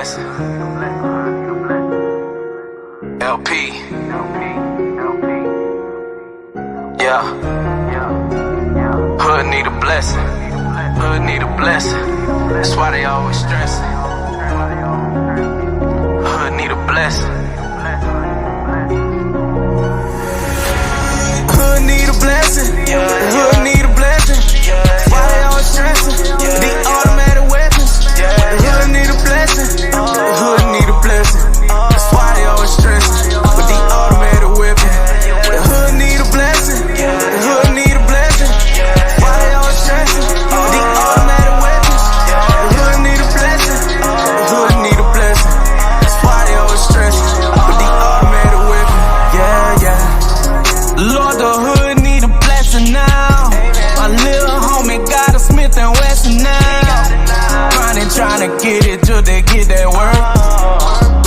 blessing. LP. Yeah. Hood need a blessing. Hood need a blessing. That's why they always stressing. Hood need a blessing. Hood need a blessing. Hood need a blessing. That's why they always stressing. The automatic weapons. Hood need a blessing. Hood need a blessing. That's why they always stressing. With the automatic weapon. The hood need a blessing. The hood need a blessing. That's why they always stressing. The automatic weapons. The hood need a blessing. The hood need a blessing. That's why they always stressing. With the automatic weapon. Yeah, yeah. Lord, the hood need a blessing now. My little homie got a Smith & Wesson now. Grinding, trying to get it till they get that work.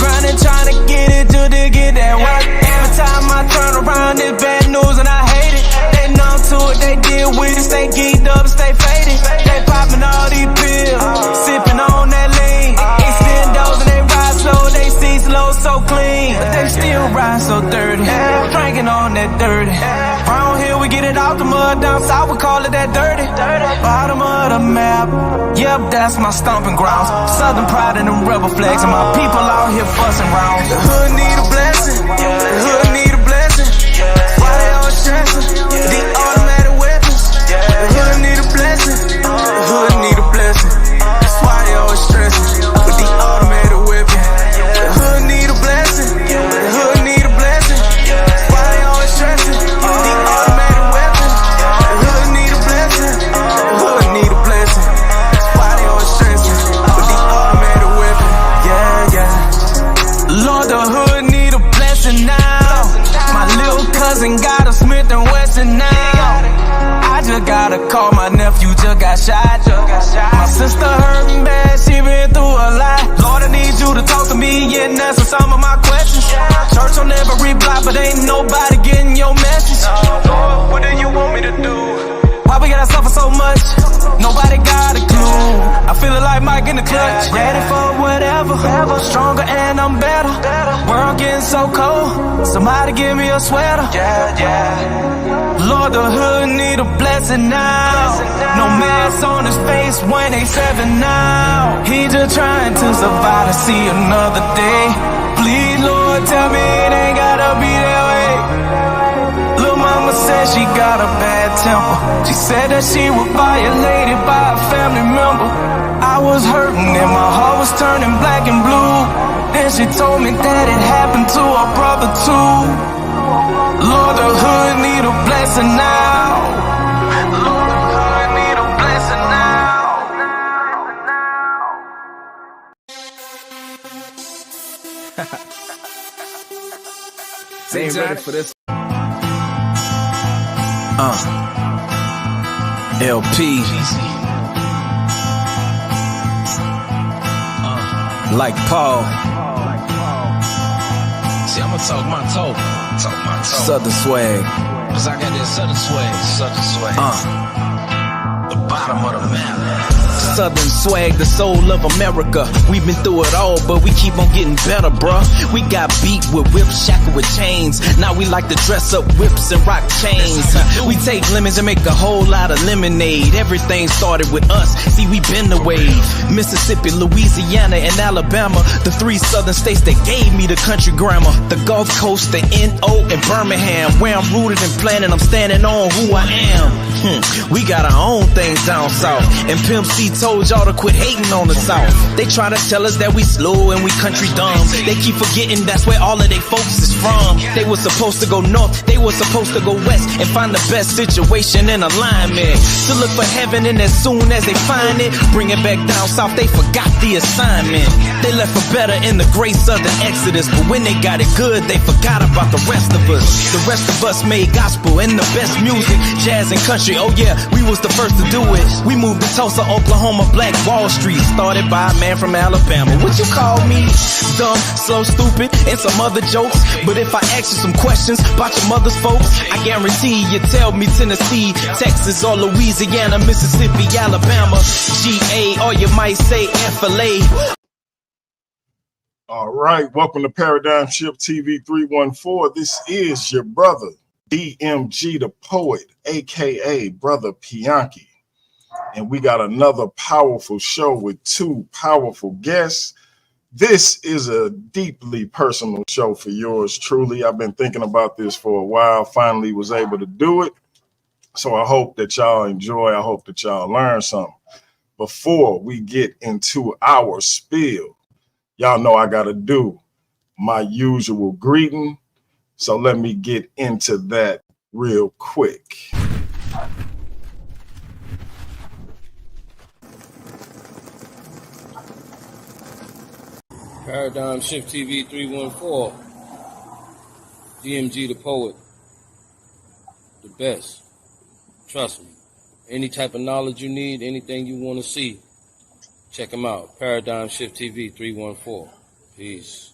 Grinding, trying to get it till they get that work. Every time I turn around, it's bad news and I hate it. They numb to it, they deal with it. Stay geeked up, stay faded. They popping all these pills, sipping on that lean. Extendos and they ride slow, they see slow, so clean. But they still ride so dirty, drinking on that dirty. Round here we get it out the mud, down south we call it that dirty. Bottom of the map, yep, that's my stomping grounds. Southern pride and them rebel flags, and my people out here fussing rounds. The hood need a blessing, the hood need a blessing. Why they always stressing? The automatic weapons. The hood need a blessing, the hood need a blessing. That's why they always stressing. With the automatic weapon. The hood need a blessing, the hood need a blessing. That's why they always stressing. The automatic weapon. The hood need a blessing, the hood need a blessing. That's why they always stressing. With the automatic weapon. Yeah, yeah. Lord, the hood need a blessing now. My little cousin got a Smith & Wesson now. I just got a call, my nephew just got shot. My sister hurting bad, she been through a lot. Lord, I need you to talk to me and answer some of my questions. Church on every block, but ain't nobody getting your message. Lord, what do you want me to do? Why we gotta suffer so much? Nobody got a clue. I feel it like Mike in the clutch. Ready for whatever, stronger and I'm better. World getting so cold, somebody give me a sweater. Lord, the hood need a blessing now. No mask on his face when they 7 now. He just trying to survive to see another day. Please, Lord, tell me it ain't gotta be that way. Lil' mama said she got a bad temper. She said that she was violated by a family member. I was hurting and my heart was turning black and blue. Then she told me that it happened to her brother too. Lord, the hood need a blessing now. Lord, the hood need a blessing now. They ain't ready for this. LP. Like Paul. See, I'ma talk my talk. Southern swag. Cause I got that southern swag. The bottom of the map. Southern swag, the soul of America. We've been through it all, but we keep on getting better, bruh. We got beat with whips, shackled with chains. Now we like to dress up whips and rock chains. We take lemons and make a whole lot of lemonade. Everything started with us. See, we been the wave. Mississippi, Louisiana, and Alabama, the 3 southern states that gave me the country grammar. The Gulf Coast, the N.O. and Birmingham, where I'm rooted and planted, I'm standing on who I am. We got our own things down south, and Pimp C told y'all to quit hating on the South. They try to tell us that we slow and we country dumb. They keep forgetting that's where all of they folks is from. They were supposed to go north, they were supposed to go west, and find the best situation in alignment. To look for heaven, and as soon as they find it, bring it back down south, they forgot the assignment. They left for better in the great southern exodus, but when they got it good, they forgot about the rest of us. The rest of us made gospel and the best music, jazz and country. Oh yeah, we was the first to do it. We moved to Tulsa, Oklahoma, Black Wall Street, started by a man from Alabama. What you call me? Dumb, slow, stupid, and some other jokes. But if I ask you some questions about your mother's folks, I guarantee you tell me Tennessee, Texas, or Louisiana, Mississippi, Alabama, GA, or you might say FLA. All right, welcome to Paradigm Shift TV 314. This is your brother, DMG the Poet, aka Brother Pianki. And we got another powerful show with two powerful guests. This is a deeply personal show for yours truly. I've been thinking about this for a while, finally was able to do it. So I hope that y'all enjoy. I hope that y'all learn something. Before we get into our spiel, y'all know I got to do my usual greeting. So let me get into that real quick. Paradigm Shift TV 314. DMG the Poet. The best. Trust me. Any type of knowledge you need, anything you want to see, check them out. Paradigm Shift TV 314. Peace.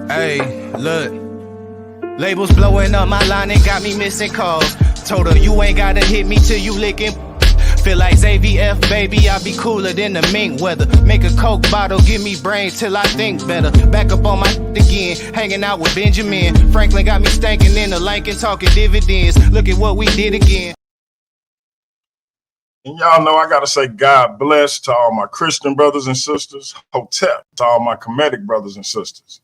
Hey, look. Labels blowing up my line and got me missing calls. Told her you ain't gotta hit me till you licking. Feel like ZVF, baby, I be cooler than the mink weather. Make a Coke bottle, give me brains till I think better. Back up on my again, hanging out with Benjamin. Franklin got me stankin' in the Lincoln, talking dividends. Look at what we did again. And y'all know I got to say God bless to all my Christian brothers and sisters. Hotep to all my Kemetic brothers and sisters.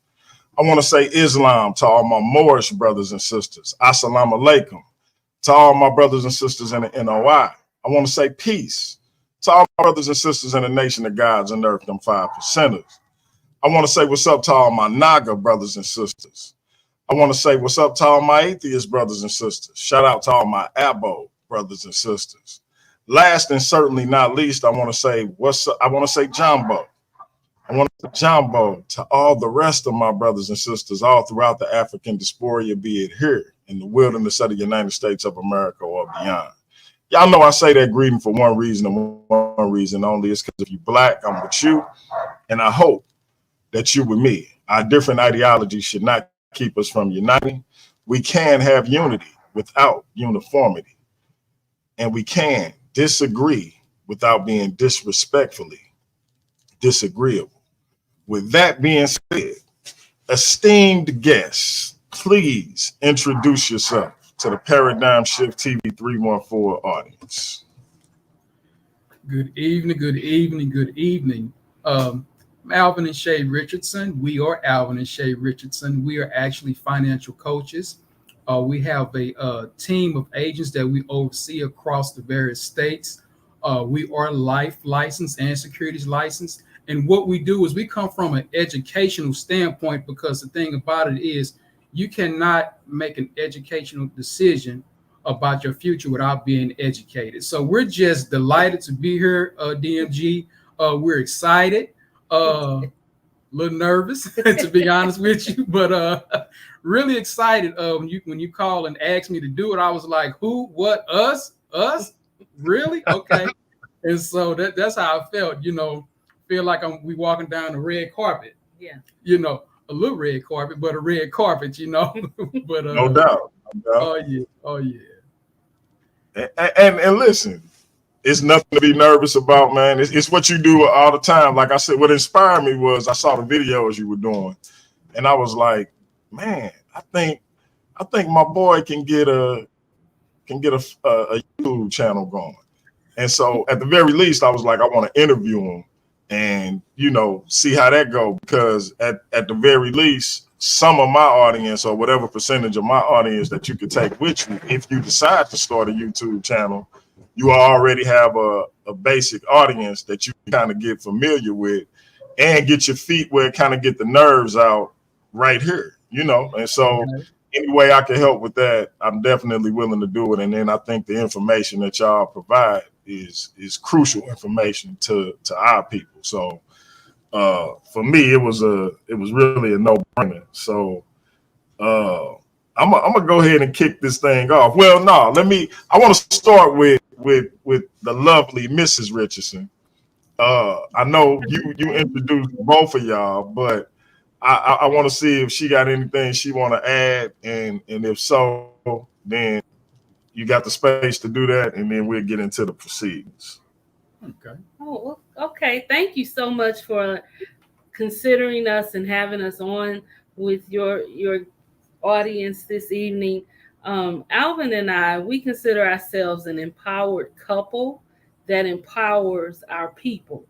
I want to say Islam to all my Moorish brothers and sisters. Assalamu alaikum to all my brothers and sisters in the NOI. I want to say peace to all my brothers and sisters in the nation of gods and earth, them 5%ers. I want to say what's up to all my Naga brothers and sisters. I want to say what's up to all my atheist brothers and sisters. Shout out to all my Abo brothers and sisters. Last and certainly not least, I want to say what's up. I want to say Jumbo. I want to say Jumbo to all the rest of my brothers and sisters all throughout the African diaspora, be it here in the wilderness of the United States of America or beyond. Y'all know I say that greeting for one reason and one reason only. It's because if you're black, I'm with you. And I hope that you with me. Our different ideologies should not keep us from uniting. We can have unity without uniformity. And we can disagree without being disrespectfully disagreeable. With that being said, esteemed guests, please introduce yourself to the Paradigm Shift TV 314 audience. Good evening, good evening, good evening. Alvin and Shay Richardson. We are Alvin and Shay Richardson. We are actually financial coaches. We have a team of agents that we oversee across the various states. We are life licensed and securities licensed. And what we do is we come from an educational standpoint, because the thing about it is you cannot make an educational decision about your future without being educated. So we're just delighted to be here, DMG. We're excited, a little nervous, to be honest with you, but really excited. When you called and asked me to do it, I was like, who, what, us, really? Okay. And so that's how I felt, feel like we walking down the red carpet. Yeah. A little red carpet, but a red carpet, but No doubt. Oh yeah. And listen, it's nothing to be nervous about, man. It's what you do all the time. Like I said, what inspired me was I saw the videos you were doing, and I was like, man, I think my boy can get a YouTube channel going. And so at the very least, I was like, I want to interview him and, see how that go. Because at the very least, some of my audience or whatever percentage of my audience that you could take with you, if you decide to start a YouTube channel, you already have a basic audience that you kind of get familiar with and get your feet where it kind of get the nerves out right here, And so any way I can help with that, I'm definitely willing to do it. And then I think the information that y'all provide is crucial information to our people. So For me, it was really a no-brainer. So I'm gonna go ahead and kick this thing off. Well, no, I want to start with the lovely Mrs. Richardson. I know you introduced both of y'all, but I want to see if she got anything she want to add, and if so, then you got the space to do that, and then we'll get into the proceedings. Okay. Oh, okay. Thank you so much for considering us and having us on with your audience this evening. Alvin and I, we consider ourselves an empowered couple that empowers our people.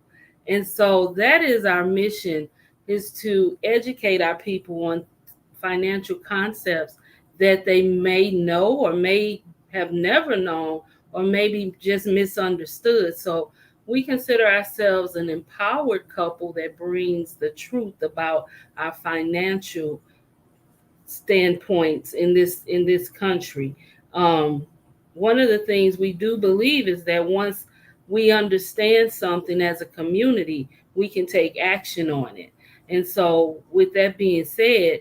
And so that is our mission, is to educate our people on financial concepts that they may know or may have never known or maybe just misunderstood. So we consider ourselves an empowered couple that brings the truth about our financial standpoints in this country. One of the things we do believe is that once we understand something as a community, we can take action on it. And so, with that being said,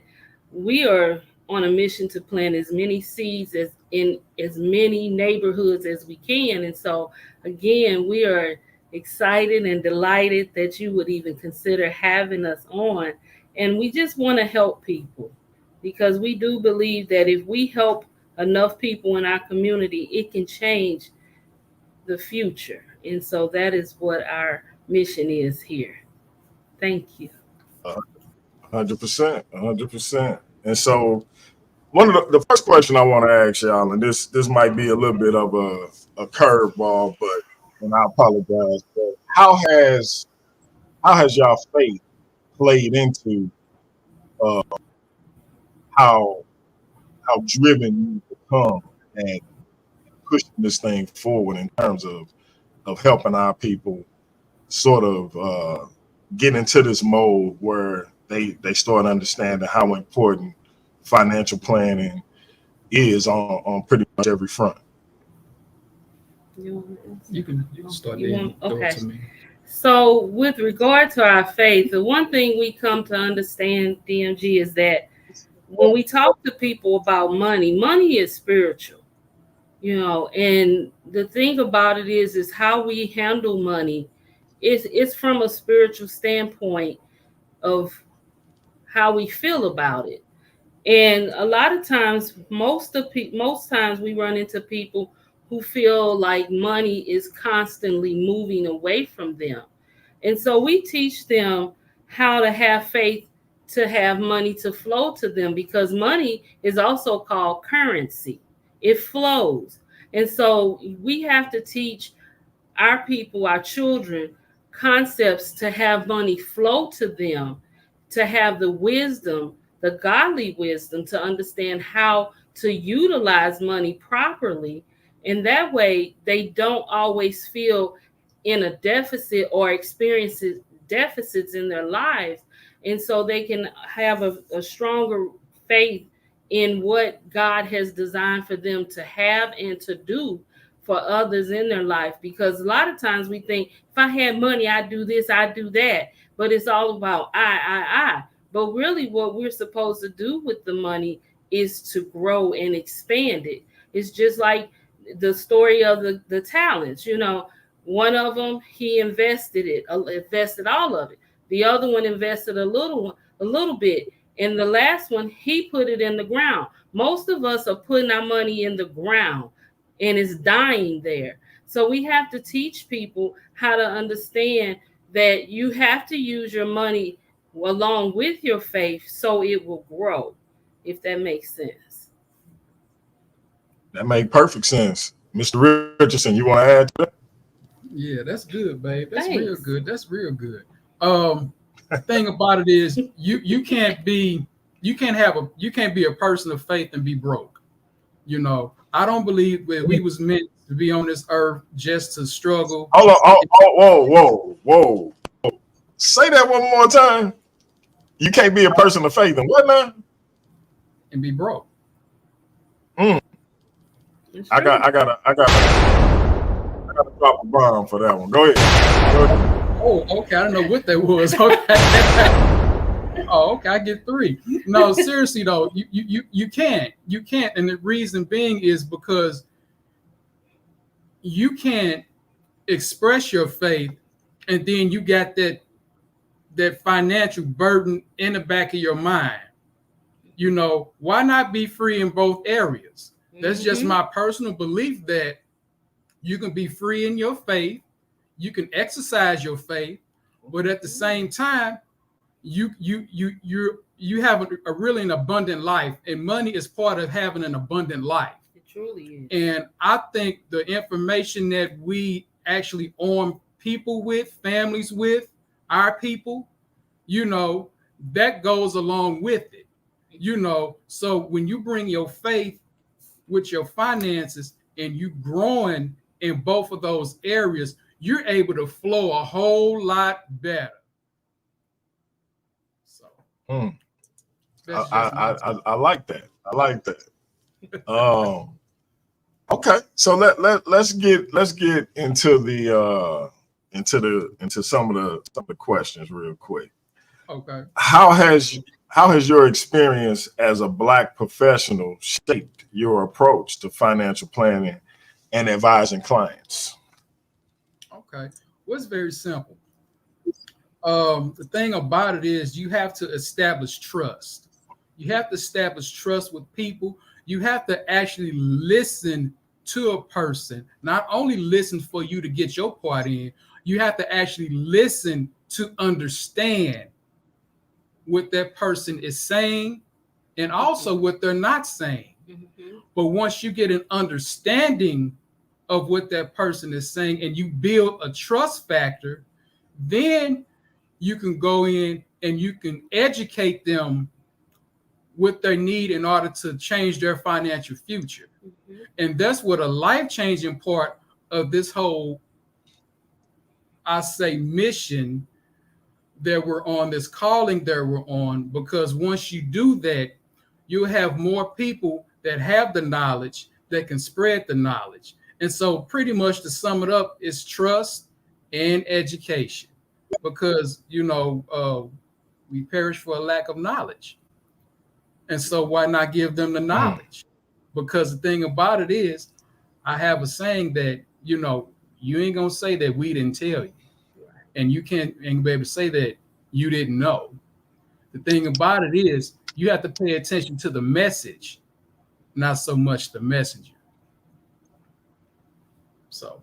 we are on a mission to plant as many seeds as in as many neighborhoods as we can. And so, again, we are excited and delighted that you would even consider having us on. And we just want to help people, because we do believe that if we help enough people in our community, it can change the future. And so that is what our mission is here. Thank you. 100%, 100%. And so, one of the first question I want to ask y'all, and this might be a little bit of a curveball, and I apologize, but how has y'all faith played into how driven you become and pushing this thing forward in terms of helping our people sort of get into this mode where they start understanding how important financial planning is on pretty much every front. You can start there and throw it to me. So with regard to our faith, the one thing we come to understand, DMG, is that when we talk to people about money, money is spiritual, and the thing about it is how we handle money. It's from a spiritual standpoint of how we feel about it. And a lot of times, most times we run into people who feel like money is constantly moving away from them. And so we teach them how to have faith, to have money to flow to them, because money is also called currency. It flows. And so we have to teach our people, our children, concepts to have money flow to them, to have the wisdom, the godly wisdom, to understand how to utilize money properly. And that way they don't always feel in a deficit or experience deficits in their lives. And so they can have a stronger faith in what God has designed for them to have and to do for others in their life. Because a lot of times we think, if I had money, I'd do this, I'd do that. But it's all about I. But really what we're supposed to do with the money is to grow and expand it. It's just like the story of the talents. One of them, he invested all of it. The other one invested a little bit. And the last one, he put it in the ground. Most of us are putting our money in the ground and it's dying there. So we have to teach people how to understand that you have to use your money along with your faith so it will grow, if that makes sense. That makes perfect sense. Mr. Richardson, you want to add to that? Yeah, that's good, babe. That's Thanks. real good. That's real good. Thing about it is you can't be a person of faith and be broke. I don't believe that we was meant to be on this earth just to struggle. Hold on. Whoa. Say that one more time. You can't be a person of faith and what now? And be broke. I got to drop a bomb for that one. Go ahead. Oh, okay. I don't know what that was. Okay. Oh, okay. I get 3. No, seriously though, you can't. You can't. And the reason being is because you can't express your faith, and then you got that financial burden in the back of your mind. Why not be free in both areas? That's just Mhm. my personal belief that you can be free in your faith, you can exercise your faith, but at the same time, you have a really an abundant life, and money is part of having an abundant life. It truly is. And I think the information that we actually arm people with, families with, our people, that goes along with it. So when you bring your faith with your finances and you growing in both of those areas, you're able to flow a whole lot better. So that's just my take. I like that. I like that. Okay, so let's get into the into some of the questions real quick. Okay. How has your experience as a Black professional shaped your approach to financial planning and advising clients? Okay. Well, it's very simple. The thing about it is you have to establish trust. You have to establish trust with people. You have to actually listen to a person, not only listen for you to get your part in, you have to actually listen to understand what that person is saying and also what they're not saying. Mhm. But once you get an understanding of what that person is saying and you build a trust factor, then you can go in and you can educate them what they need in order to change their financial future. Mhm. And that's what a life-changing part of this whole, I say, mission that we're on, this calling that we're on, because once you do that, you'll have more people that have the knowledge that can spread the knowledge. And so pretty much to sum it up is trust and education, because we perish for a lack of knowledge. And so why not give them the knowledge? Because the thing about it is, I have a saying that, you ain't gonna say that we didn't tell you. And you ain't be able to say that you didn't know. The thing about it is you have to pay attention to the message, not so much the messenger. So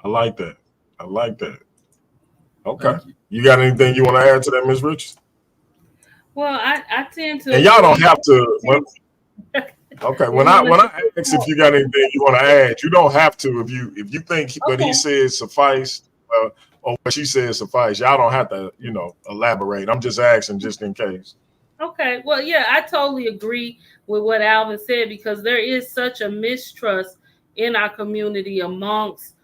I like that. I like that. Okay. thank you. You got anything you want to add to that, Ms. Richards? Well, I tend to And y'all don't agree. have to. Okay, when I ask if you got anything you want to add, you don't have to. If you think what he Okay. says suffice, or what she says suffice, y'all don't have to elaborate. I'm just asking just in case. Okay. Well, yeah, I totally agree with what Alvin said, because there is such a mistrust in our community amongst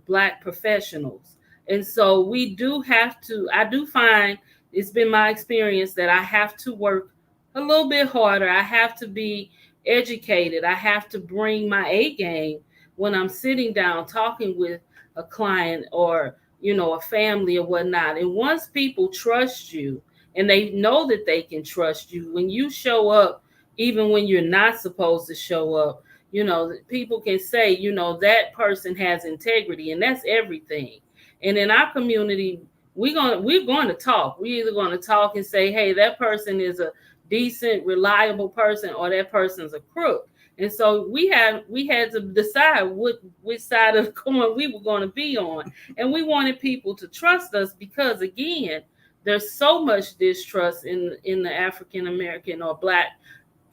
Black professionals. And so we do have to, I do find it's been my experience that I have to work a little bit harder. I have to be educated. I have to bring my A game when I'm sitting down talking with a client or, a family or whatnot. And once people trust you, and they know that they can trust you, when you show up, even when you're not supposed to show up, people can say, that person has integrity, and that's everything. And in our community, we're going to talk. We're either going to talk and say, hey, that person is a decent, reliable person, or that person's a crook. And so we had to decide which side of the coin we were going to be on. And we wanted people to trust us because, again, there's so much distrust in the African American or Black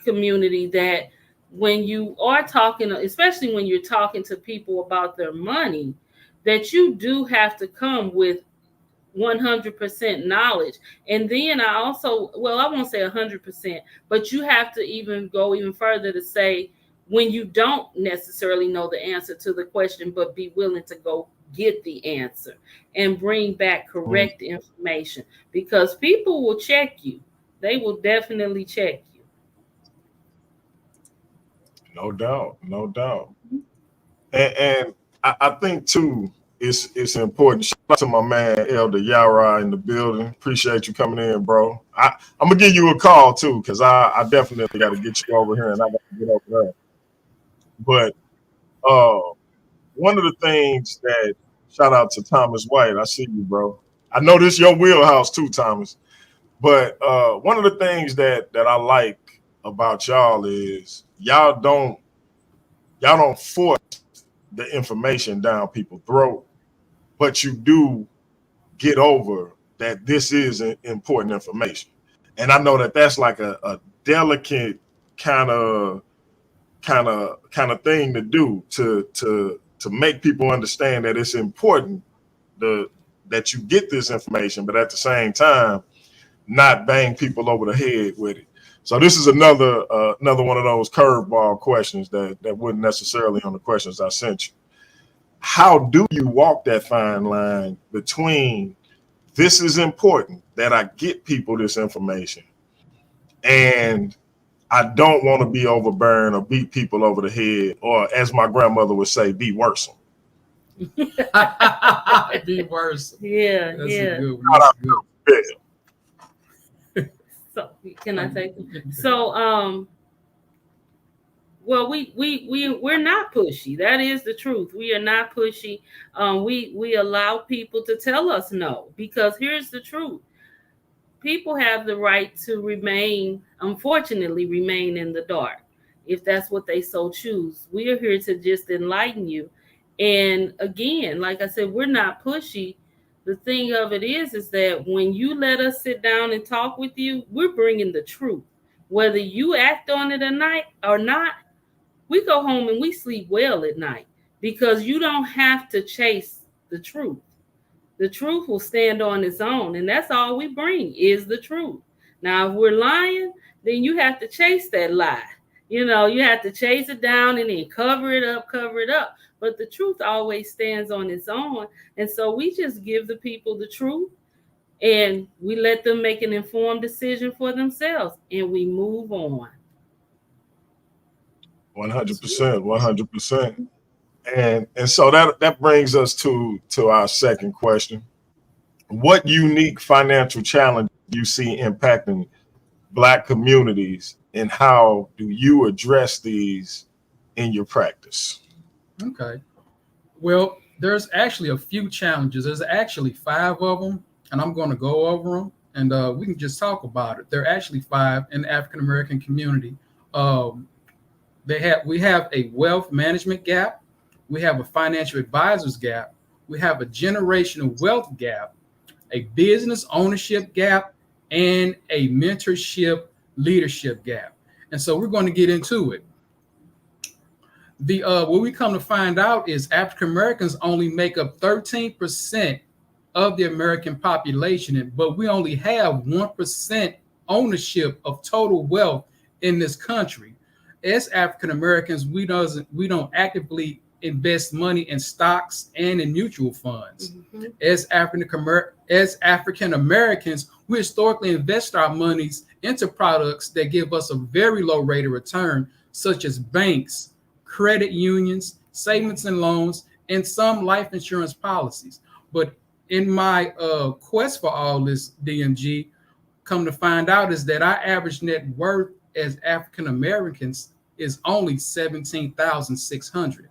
community that when you are talking, especially when you're talking to people about their money, that you do have to come with 100% knowledge. And then I also, well, I won't say 100%, but you have to even go even further to say, when you don't necessarily know the answer to the question, but be willing to go get the answer and bring back correct information, because people will check you. They will definitely check you. No doubt, no doubt. And I think too, it's important. Shout out to my man Elder Yara in the building. Appreciate you coming in, bro. I'm gonna give you a call too, because I definitely got to get you over here, and I got to get over there. But one of the things that shout out to Thomas White. I see you, bro. I know this your wheelhouse too, Thomas. But one of the things that I like about y'all is y'all don't force the information down people's throat, but you do get over that this is important information. And I know that that's like a delicate kind of thing to do to make people understand that it's important that you get this information, but at the same time, not bang people over the head with it. So this is another one of those curveball questions that wasn't necessarily on the questions I sent you. How do you walk that fine line between this is important that I get people this information and I don't want to be overbearing or beat people over the head, or as my grandmother would say, be worse. Be worse. Yeah, That's yeah. a good one. That's good. So can I take it? So well, we're not pushy. That is the truth. We are not pushy. We allow people to tell us no, because here's the truth. People have the right to unfortunately remain in the dark if that's what they so choose. We are here to just enlighten you. And again, like I said, we're not pushy. The thing of it is that when you let us sit down and talk with you, we're bringing the truth. Whether you act on it or not, we go home and we sleep well at night, because you don't have to chase the truth. The truth will stand on its own, and that's all we bring is the truth. Now, if we're lying, then you have to chase that lie. You have to chase it down and then cover it up. But the truth always stands on its own. And so we just give the people the truth, and we let them make an informed decision for themselves, and we move on. 100%, 100%. And so that brings us to our second question. What unique financial challenge do you see impacting Black communities, and how do you address these in your practice? Okay. Well, there's actually a few challenges. There's actually 5 of them, and I'm going to go over them, and we can just talk about it. There are actually 5 in the African American community. We have a wealth management gap. We have a financial advisors gap. We have a generational wealth gap, a business ownership gap, and a mentorship leadership gap. And so we're going to get into it. What we come to find out is African Americans only make up 13% of the American population, but we only have 1% ownership of total wealth in this country. As African Americans, we don't actively invest money in stocks and in mutual funds. Mm-hmm. As African Americans, we historically invest our monies into products that give us a very low rate of return, such as banks, credit unions, savings and loans, and some life insurance policies. But in my quest for all this, DMG, come to find out is that our average net worth as African Americans is only $17,600.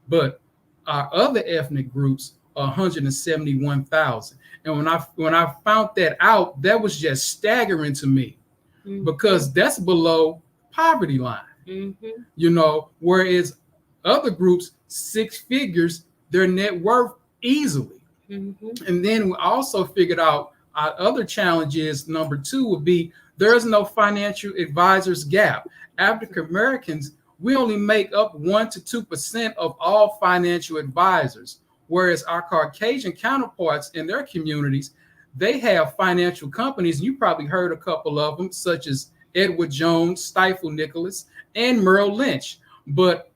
But our other ethnic groups are 171,000. And when I found that out, that was just staggering to me, mm-hmm. because that's below poverty line. Mm-hmm. Whereas other groups, 6 figures, their net worth easily. Mm-hmm. And then we also figured out our other challenge is number 2 would be there is no financial advisors gap. African Americans, we only make up 1 to 2% of all financial advisors, whereas our Caucasian counterparts in their communities, they have financial companies. You probably heard a couple of them, such as Edward Jones, Stifel Nicholas, and Merrill Lynch. But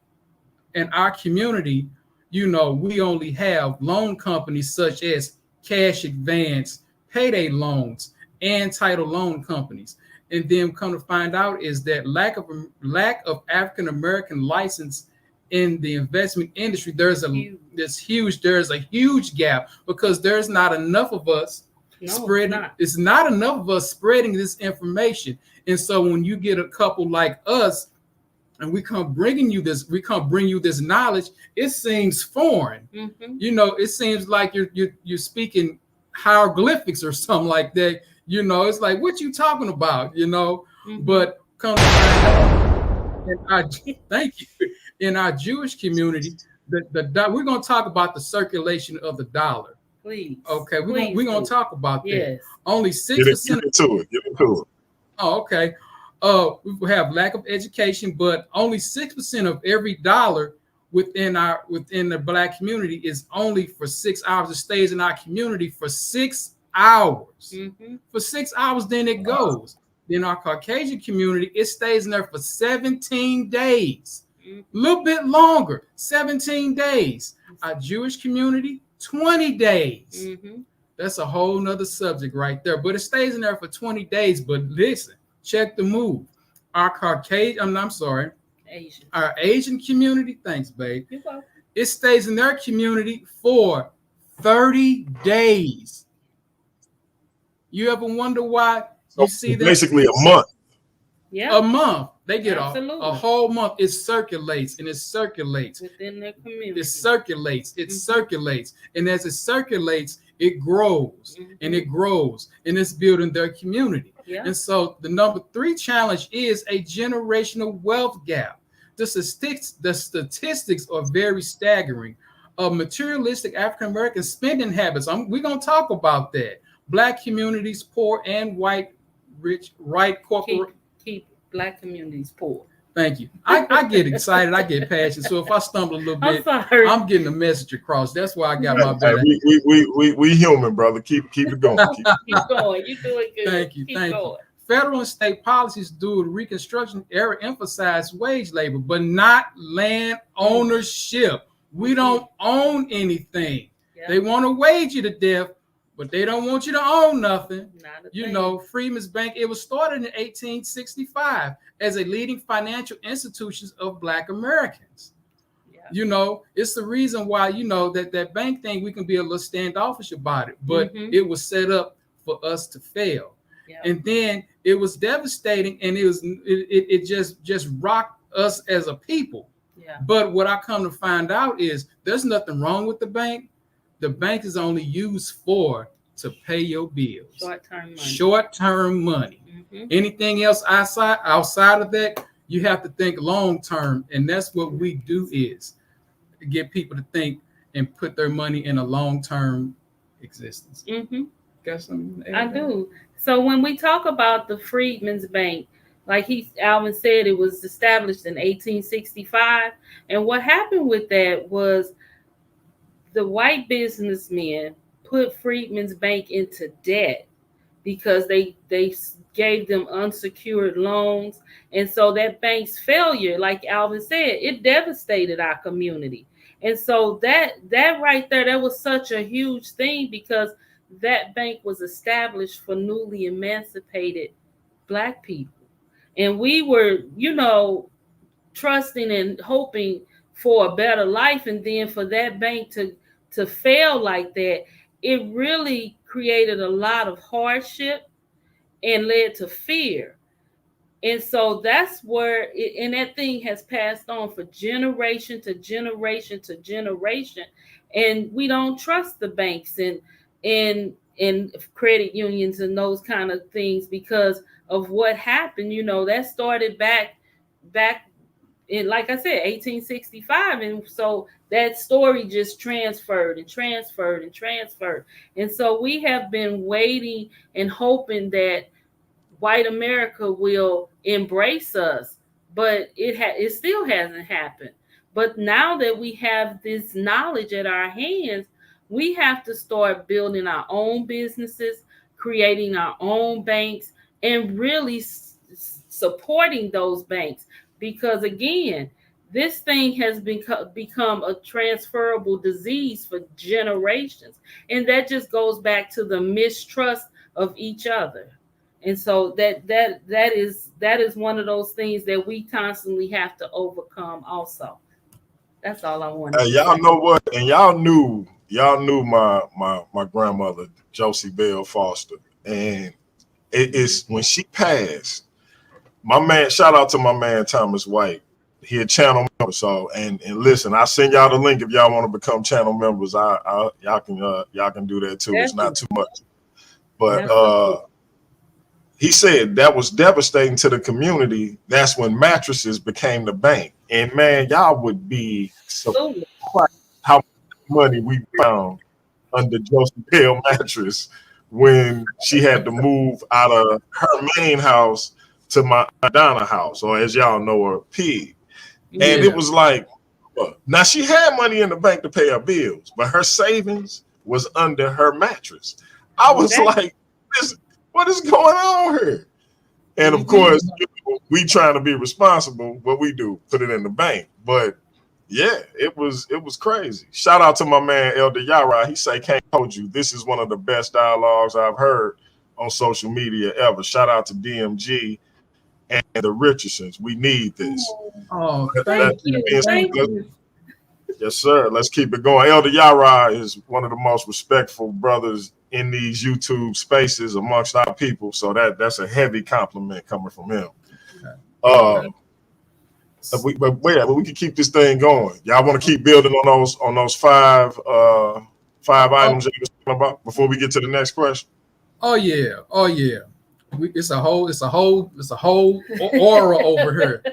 in our community, we only have loan companies such as Cash Advance, Payday Loans, and Title Loan companies. And then come to find out is that lack of African American license in the investment industry, there's a huge gap because there's not enough of us spreading. It's not enough of us spreading this information. And so when you get a couple like us, and we come bring you this knowledge, it seems foreign. It seems like you're speaking hieroglyphics or something like that. It's like, what you talking about? But come to find out, thank you. In our Jewish community, we're going to talk about the circulation of the dollar. Please. Okay, we're going to talk about that. Yes. Only 6%. Get into it. Oh, okay. We have lack of education, but only 6% of every dollar within the Black community is only for 6 hours. It stays in our community for 6 hours. For 6 hours, then it goes. In our Caucasian community, it stays in there for 17 days. A little bit longer, 17 days. Our Jewish community, 20 days. That's a whole nother subject right there. But it stays in there for 20 days. But listen, check the move. Our our Asian community, thanks, babe. It stays in their community for 30 days. You ever wonder why you see that? Basically a month. Yeah. A month. They get a whole month. It circulates and it circulates. Within their community. It circulates. And as it circulates, it grows and it grows and it's building their community. Yeah. And so the number 3 challenge is a generational wealth gap. The statistics are very staggering. Materialistic African-American spending habits. We're going to talk about that. Black communities, poor and white, rich, right corporate. Keep Black communities poor. Thank you. I get excited. I get passionate. So if I stumble a little bit, I'm getting the message across. That's why I got my back. We human, brother. Keep it going. Keep going. You're doing good. Thank you. Keep Thank going. you. Federal and state policies due to Reconstruction era emphasize wage labor, but not land ownership. We don't own anything. Yeah. They want to wage you to death, but they don't want you to own nothing. Freedmen's Bank, it was started in 1865 as a leading financial institution of Black Americans. Yeah. It's the reason why, that bank thing, we can be a little standoffish about it, but it was set up for us to fail. Yeah. And then it was devastating, and it just rocked us as a people. Yeah. But what I come to find out is there's nothing wrong with the bank. The bank is only used to pay your bills. Short-term money. Anything else outside of that, you have to think long-term. And that's what we do, is get people to think and put their money in a long-term existence. Got something to add? I do. So when we talk about the Freedmen's Bank, like Alvin said, it was established in 1865. And what happened with that was the white businessmen put Freedmen's Bank into debt because they gave them unsecured loans. And so that bank's failure, like Alvin said, it devastated our community. And so that right there, that was such a huge thing, because that bank was established for newly emancipated Black people. And we were, trusting and hoping for a better life. And then for that bank to fail like that, it really created a lot of hardship and led to fear. And so that's where and that thing has passed on for generation to generation to generation. And we don't trust the banks and credit unions and those kind of things because of what happened. That started back in, like I said, 1865. And so that story just transferred and transferred and transferred. And so we have been waiting and hoping that white America will embrace us, but it still hasn't happened. But now that we have this knowledge at our hands, we have to start building our own businesses, creating our own banks, and really supporting those banks. Because again, this thing has become a transferable disease for generations. And that just goes back to the mistrust of each other. And so that is one of those things that we constantly have to overcome also. That's all I wanted to Y'all say. know what? And y'all knew my grandmother, Josie Bell Foster. And it's when she passed, my man, shout out to my man Thomas White. He a channel member. So and listen, I send y'all the link if y'all want to become channel members. Y'all can do that too. It's not Definitely. too much. But Absolutely. he said that was devastating to the community. That's when mattresses became the bank. And man, y'all would be Absolutely. surprised how much money we found under Josie Bell mattress when she had to move out of her main house to my Donna house, or as y'all know her, Pig. And it Yeah. was like, now she had money in the bank to pay her bills, but her savings was under her mattress. I was Exactly. like, what is going on here? And of Mhm. course, we trying to be responsible. What we do, put it in the bank. But yeah, it was crazy. Shout out to my man Elder Yara. He say, "Can't hold you. This is one of the best dialogues I've heard on social media ever." Shout out to DMG and the Richardsons. We need this. Oh, That Thank thank you. you. being Thank Thank said, you. you. yes, sir. Let's keep it going. Elder Yara is one of the most respectful brothers in these YouTube spaces amongst our people. So that's a heavy compliment coming from him. Okay. But we can keep this thing going. Y'all want to keep building on those five Oh, items that you were talking about before we get to the next question? oh yeah. Oh yeah. It's a whole aura over here.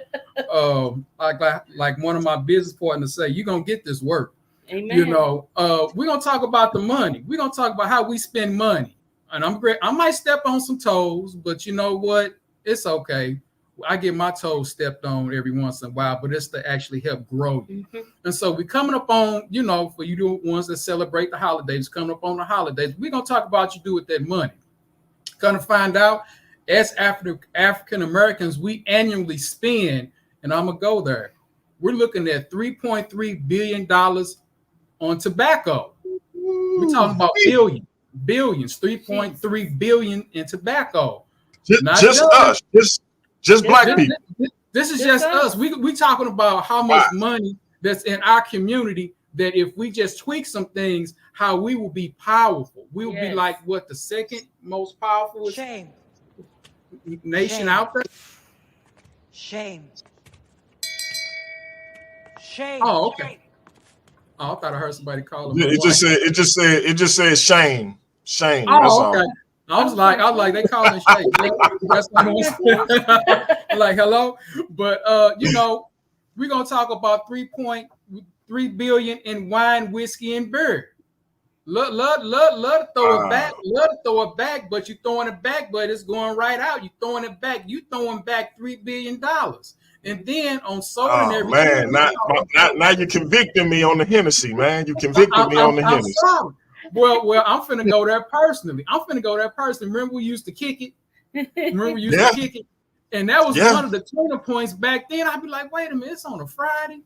Like one of my business partners say, you're gonna get this work. Amen. We're gonna talk about the money. We're gonna talk about how we spend money. And I'm great. I might step on some toes, but you know what? It's okay. I get my toes stepped on every once in a while, but it's to actually help grow you. Mhm. And so we coming up on, for you the ones that celebrate the holidays, coming up on the holidays, we're gonna talk about what you do with that money. Gonna find out as African Americans, we annually spend, and I'm gonna go there. We're looking at $3.3 billion on tobacco. We're talking about billions, 3.3 billion in tobacco. Not Just just us, just Just black this, us. people. this is Just just us. us. We talking about how Wow. much money that's in our community that if we just tweak some things, how we will be powerful. We will be Yes. like what the second most powerful Shame. nation Shame. out there. Shame. Shame. Oh, okay. Oh, I thought I heard somebody calling my It wife. just said shame. Shame. That's Oh, okay. all. I was like, they calling Shay. That's what I'm like, hello. But we're gonna talk about 3.3 billion in wine, whiskey, and beer. Love to throw it back. Wow. Love to throw it back, but you throwing it back, but it's going right out. You throwing it back. You throwing back $3 billion. And then on soda and Oh everything, man, now you convicting me on the Hennessy, man. You convicted me on the I'm Hennessy. sorry. Well, I'm finna go there personally. Remember we used to kick it. Yeah, And that was yeah. one of the turning points back then. I'd be like, wait a minute, it's on a Friday,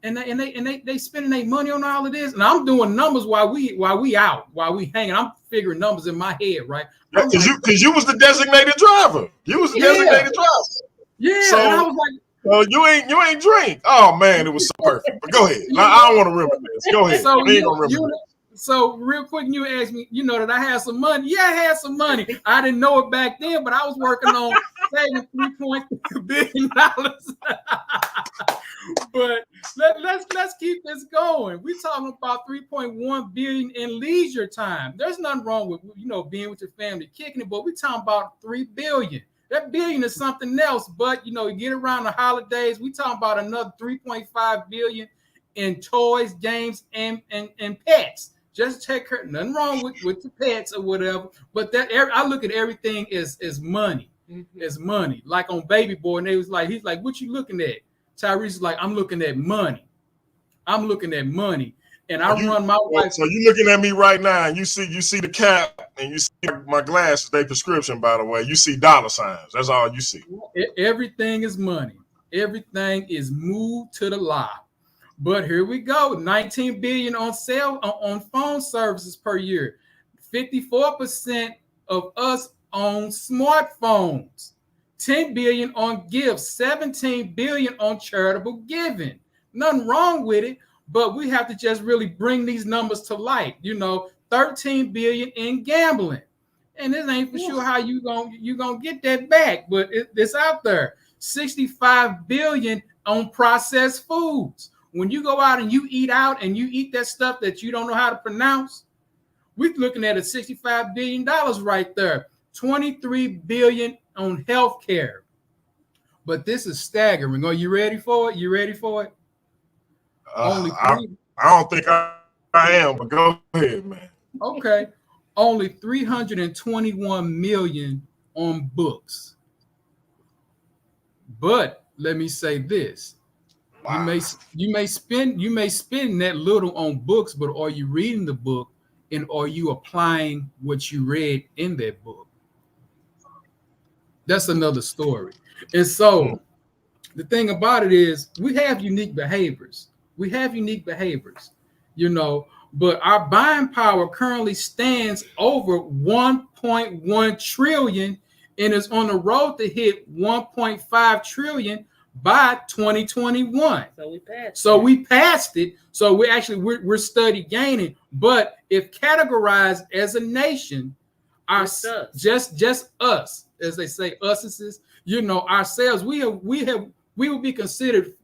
and they spending their money on all of this, and I'm doing numbers while we hanging. I'm figuring numbers in my head, right? I'm Because like, you was the designated driver. You was the yeah, designated driver. yeah, and I So was like, you ain't drink. Oh man, it was so perfect. But go ahead. I don't want to reminisce. Go ahead. so We ain't you gonna you reminisce. so real quick, you asked me, that I had some money. Yeah, I had some money. I didn't know it back then, but I was working on saving $3.2 billion. But let's keep this going. We're talking about 3.1 billion in leisure time. There's nothing wrong with being with your family, kicking it, but we're talking about 3 billion. That billion is something else, but you get around the holidays, we talking about another 3.5 billion in toys, games, and pets. Just take care. Nothing wrong with the pets or whatever, but I look at everything as money. As money. Like on Baby Boy, and he's like, what you looking at? Tyrese is like, I'm looking at money. And I run my wife. So you looking at me right now, and you see the cap, and you see my glasses. They prescription, by the way. You see dollar signs. That's all you see. Everything is money. Everything is moved to the lie. But here we go. 19 billion on sale on phone services per year. 54% of us own smartphones. 10 billion on gifts. 17 billion on charitable giving. Nothing wrong with it, but we have to just really bring these numbers to light. 13 billion in gambling. And this ain't for sure how you gonna get that back, but it's out there. 65 billion on processed foods. When you go out and you eat out and you eat that stuff that you don't know how to pronounce, we're looking at a $65 billion right there. 23 billion on healthcare. But this is staggering. Are you ready for it? You ready for it? I don't think I am, but go ahead, man. Okay. Only 321 million on books. But let me say this. Wow. You may spend that little on books, but are you reading the book and are you applying what you read in that book? That's another story. And so the thing about it is we have unique behaviors. But our buying power currently stands over 1.1 trillion and is on the road to hit 1.5 trillion by 2021. So we passed it. So we're steady gaining. But if categorized as a nation, just us, as they say, us, ourselves, we will be considered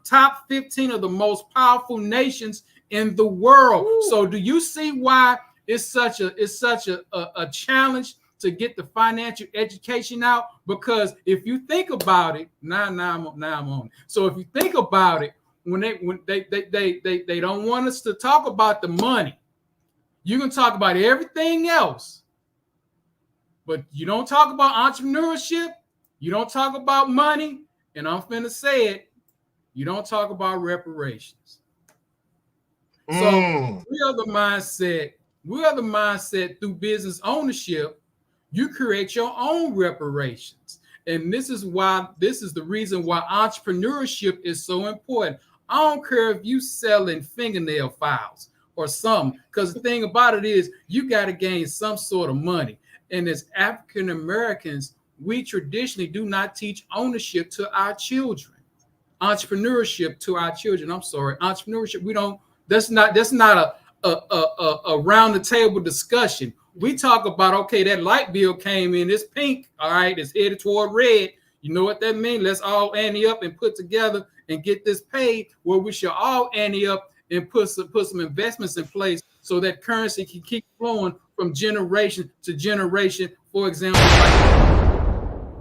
top 15 of the most powerful nations in the world. Ooh. So do you see why it's such a challenge to get the financial education out? Because if you think about it, now I'm on. So if you think about it, when they don't want us to talk about the money, you can talk about everything else, but you don't talk about entrepreneurship, you don't talk about money, and I'm finna say it, you don't talk about reparations. So we are the mindset through business ownership. You create your own reparations. And this is the reason why entrepreneurship is so important. I don't care if you selling fingernail files or something, because the thing about it is you got to gain some sort of money. And as African Americans, we traditionally do not teach ownership to our children. Entrepreneurship to our children. Entrepreneurship. We don't. That's not a round the table discussion. We talk about, okay, that light bill came in, it's pink, all right, it's headed toward red. You know what that means? Let's all ante up and put together and get this paid, where we should all ante up and put some investments in place so that currency can keep flowing from generation to generation. For example,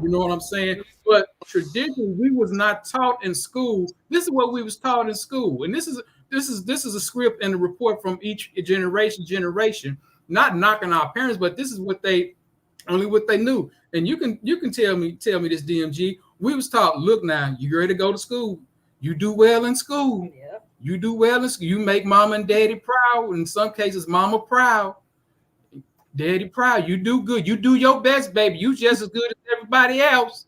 you know what I'm saying? But traditionally, we was not taught in school. This is what we was taught in school, and this is a script and a report from each generation. Not knocking our parents, but this is what they knew. And you can tell me this, DMG. We was taught, look, now you ready to go to school. You do well in school. Yep. You do well in school. You make mama and daddy proud. In some cases, mama proud, daddy proud. You do good. You do your best, baby. You just as good as everybody else.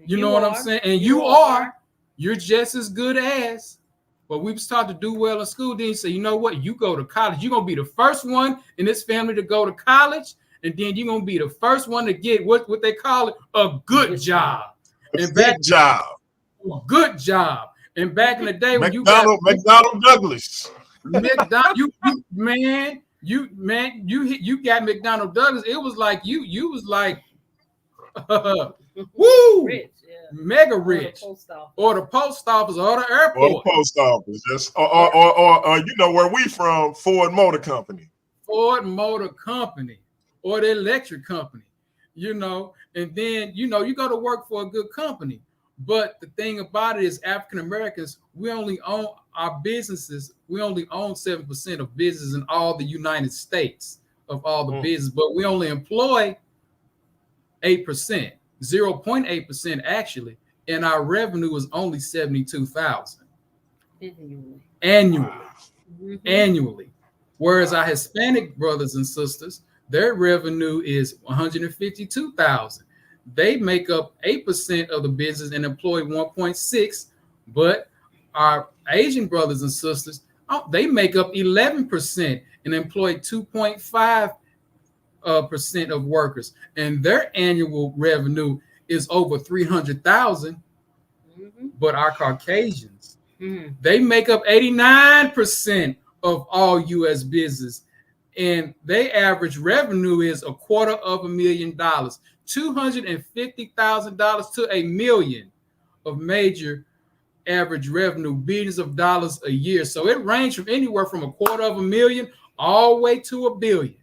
You know what I'm saying? And you're just as good as. But we was taught to do well in school. Then you say, you know what? You go to college. You're going to be the first one in this family to go to college. And then you're going to be the first one to get what they call it, a good job. A good job. And back in the day, when McDonald Douglas. You got McDonald Douglas. It was like you was like woo, rich, mega rich, or the post office, or the airport, or the post office. Yes, or you know where we from? Ford Motor Company, or the electric company. And then you go to work for a good company. But the thing about it is, African Americans, we only own our businesses. We only own 7% of business in all the United States of all the business, but we only employ 8%, 0.8% actually, and our revenue is only $72,000 annually. Annually. Whereas our Hispanic brothers and sisters, their revenue is $152,000. They make up 8% of the business and employ 1.6, but our Asian brothers and sisters, they make up 11% and employ 2.5% of workers, and their annual revenue is over 300,000. But our Caucasians, They make up 89% of all U.S. business, and they average revenue is $250,000, $250,000 to $1 million of major average revenue, billions of dollars a year. So it ranges from anywhere from $250,000 all the way to $1 billion.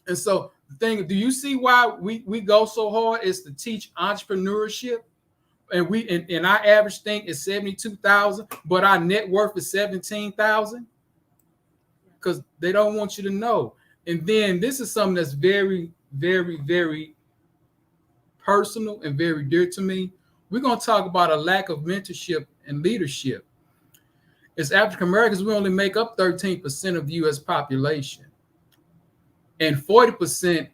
And so the thing, do you see why we go so hard is to teach entrepreneurship? And our average thing is 72,000, but our net worth is 17,000, because they don't want you to know. And then this is something that's very, very, very personal and very dear to me. We're going to talk about a lack of mentorship and leadership. As African Americans, we only make up 13% of the U.S. population. And 40%,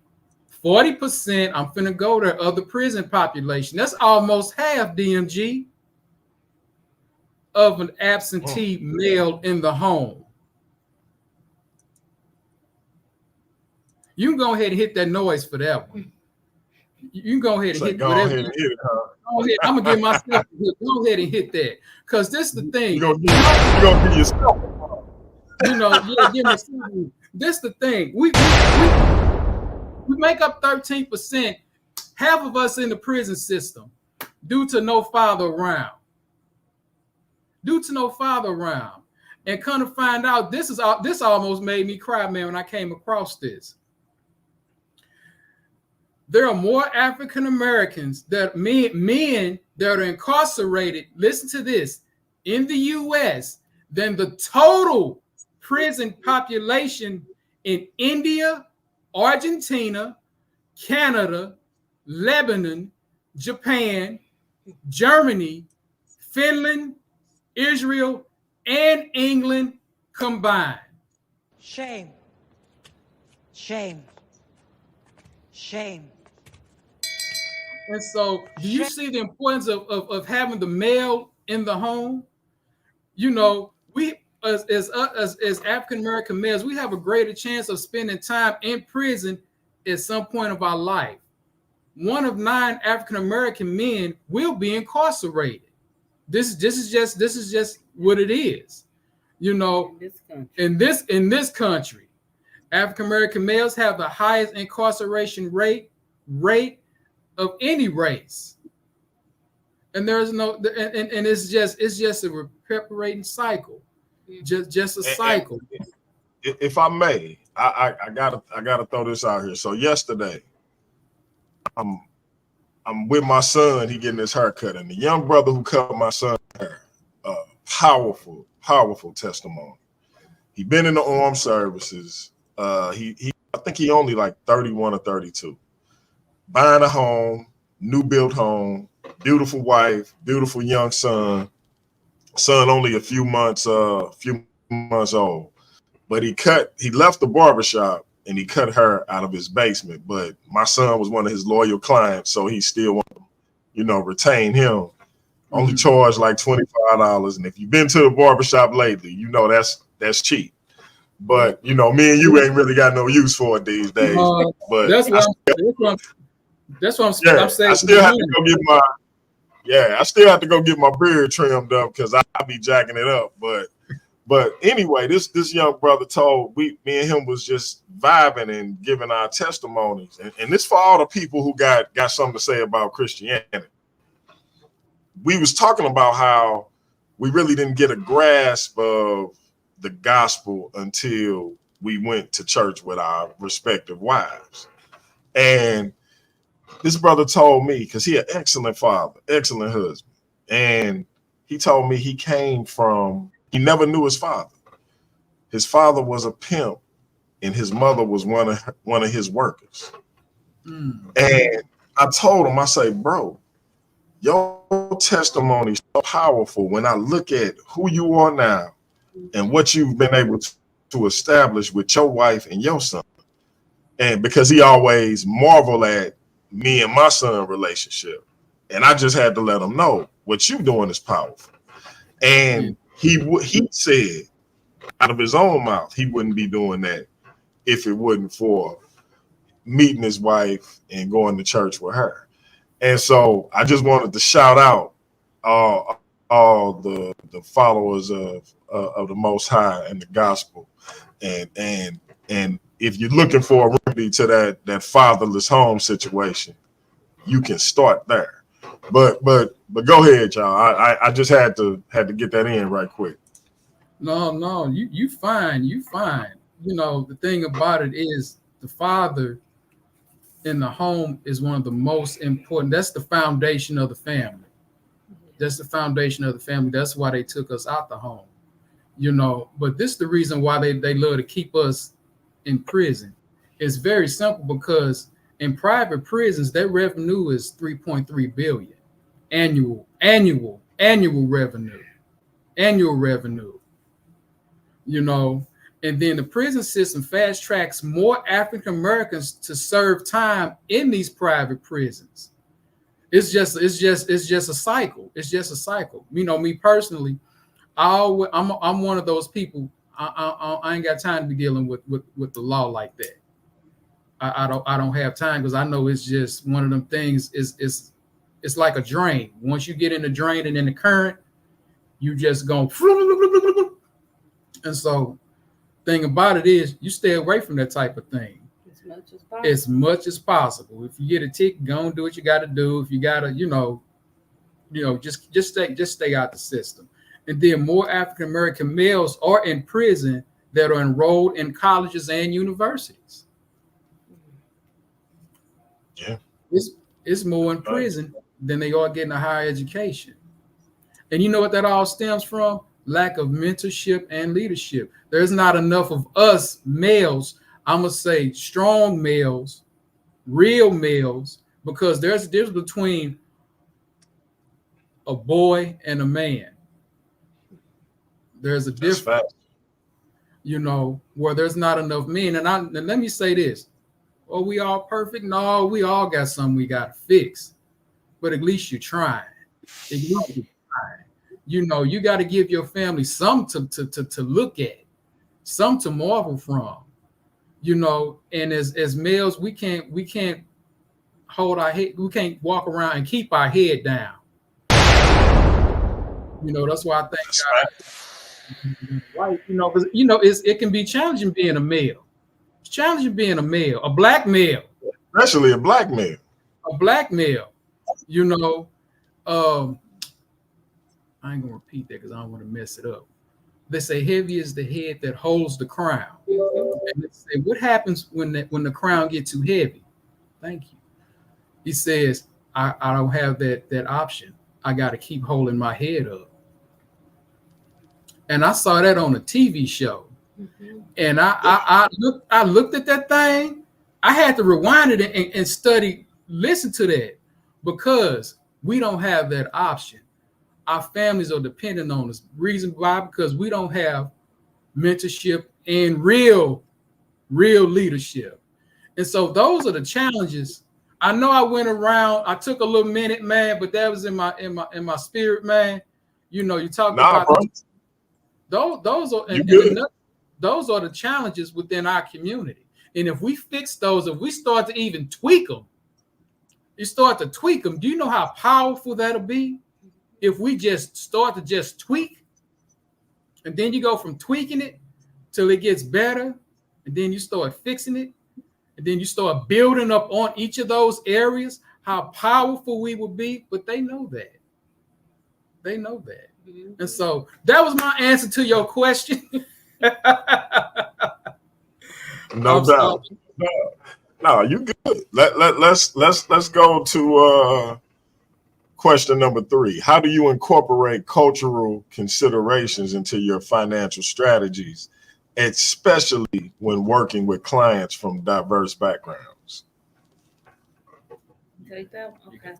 I'm finna go there, of the prison population. That's almost half, DMG, of an absentee male in the home. You can go ahead and hit that noise for that one. You can go ahead and hit whatever. Ahead and hit it, huh? Go ahead. I'm gonna give myself a hit. Go ahead and hit that, because this is the thing. You're gonna give yourself. Give myself. This is the thing. We make up 13%. Half of us in the prison system, due to no father around. And come to find out, this almost made me cry, man, when I came across this. There are more African Americans men that are incarcerated, listen to this, in the U.S. than the total prison population in India, Argentina, Canada, Lebanon, Japan, Germany, Finland, Israel, and England combined. Shame. Shame. Shame. And so, do you see the importance of having the male in the home? You know, we as African American males, we have a greater chance of spending time in prison at some point of our life. 1 of 9 African American men will be incarcerated. This is just what it is. You know, in this country, African American males have the highest incarceration rate of any race, and there's no and it's just a reperpetuating cycle, just a cycle. If I may, I gotta throw this out here. So yesterday, I'm with my son. He getting his hair cut, and the young brother who cut my son's hair, powerful testimony. He been in the armed services. I think he only like 31 or 32. Buying a home, new built home, beautiful wife, beautiful young son. Son only a few months old. But he left the barbershop and he cut her out of his basement. But my son was one of his loyal clients, so he still wanted to, retain him. Only charged like $25. And if you've been to the barbershop lately, you know that's cheap. But me and you ain't really got no use for it these days. But that's what I'm saying. I still have to go get my beard trimmed up because I be jacking it up. But anyway, this young brother told me and him was just vibing and giving our testimonies, and this for all the people who got something to say about Christianity. We was talking about how we really didn't get a grasp of the gospel until we went to church with our respective wives. And this brother told me, because he an excellent father, excellent husband, and he told me he never knew his father. His father was a pimp, and his mother was one of his workers. And I told him, I say, bro, your testimony is so powerful when I look at who you are now and what you've been able to establish with your wife and your son. And because he always marveled at me and my son relationship. And I just had to let him know what you doing is powerful. And he said out of his own mouth, he wouldn't be doing that if it wasn't for meeting his wife and going to church with her. And so I just wanted to shout out all all the followers of the Most High and the gospel, and if you're looking for a remedy to that fatherless home situation, you can start there. But go ahead, y'all. I just had to get that in right quick. No, you fine. You know, the thing about it is the father in the home is one of the most important. That's the foundation of the family. That's the foundation of the family. That's why they took us out the home, you know. But this is the reason why they love to keep us in prison. It's very simple, because in private prisons, their revenue is 3.3 billion annual revenue. You know, and then the prison system fast tracks more African Americans to serve time in these private prisons. It's just a cycle. It's just a cycle. You know, me personally, I'm one of those people. I ain't got time to be dealing with the law like that. I don't have time, because I know it's just one of them things. It's like a drain. Once you get in the drain and in the current, you just go. And so, thing about it is, you stay away from that type of thing as much as possible. If you get a ticket, go and do what you got to do. If you got to, just stay out the system. And then more African American males are in prison that are enrolled in colleges and universities. Yeah, it's more in prison than they are getting a higher education. And you know what that all stems from? Lack of mentorship and leadership. There's not enough of us males, I'm going to say strong males, real males, because there's a difference between a boy and a man. There's a difference, you know, where there's not enough men. And let me say this. Oh, we all perfect? No, we all got something we got to fix. But at least you're trying. At least you're trying. You know, you got to give your family something to look at, something to marvel from. You know, and as males, we can't hold our head, we can't walk around and keep our head down. You know, that's why I think right, you know, because you know, it can be challenging being a male. It's challenging being a male, a black male. Especially a black male. A black male, you know. I ain't gonna repeat that because I don't want to mess it up. They say heavy is the head that holds the crown. And they say, what happens when the crown gets too heavy? Thank you. He says, I don't have that option. I got to keep holding my head up. And I saw that on a TV show. Mm-hmm. And I looked at that thing. I had to rewind it and study, listen to that, because we don't have that option. Our families are dependent on us. Reason why? Because we don't have mentorship and real leadership. And so those are the challenges. I know I went around, I took a little minute, man, but that was in my spirit, man. You know, you talk about those are those are the challenges within our community. And if we fix those, if we start to even tweak them, do you know how powerful that'll be? If we just start to just tweak, and then you go from tweaking it till it gets better, and then you start fixing it, and then you start building up on each of those areas, how powerful we will be. But they know that. They know that. Mm-hmm. And so that was my answer to your question. No doubt. No, you good. Let's go to question number 3. How do you incorporate cultural considerations into your financial strategies, especially when working with clients from diverse backgrounds? Take that. Okay.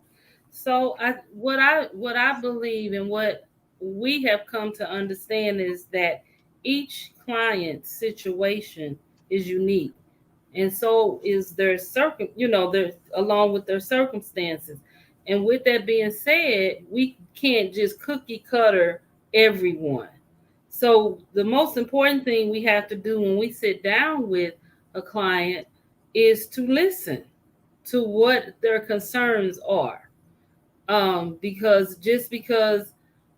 So what I believe and what we have come to understand is that each client's situation is unique, and so is their along with their circumstances. And with that being said, we can't just cookie cutter everyone. So the most important thing we have to do when we sit down with a client is to listen to what their concerns are. Because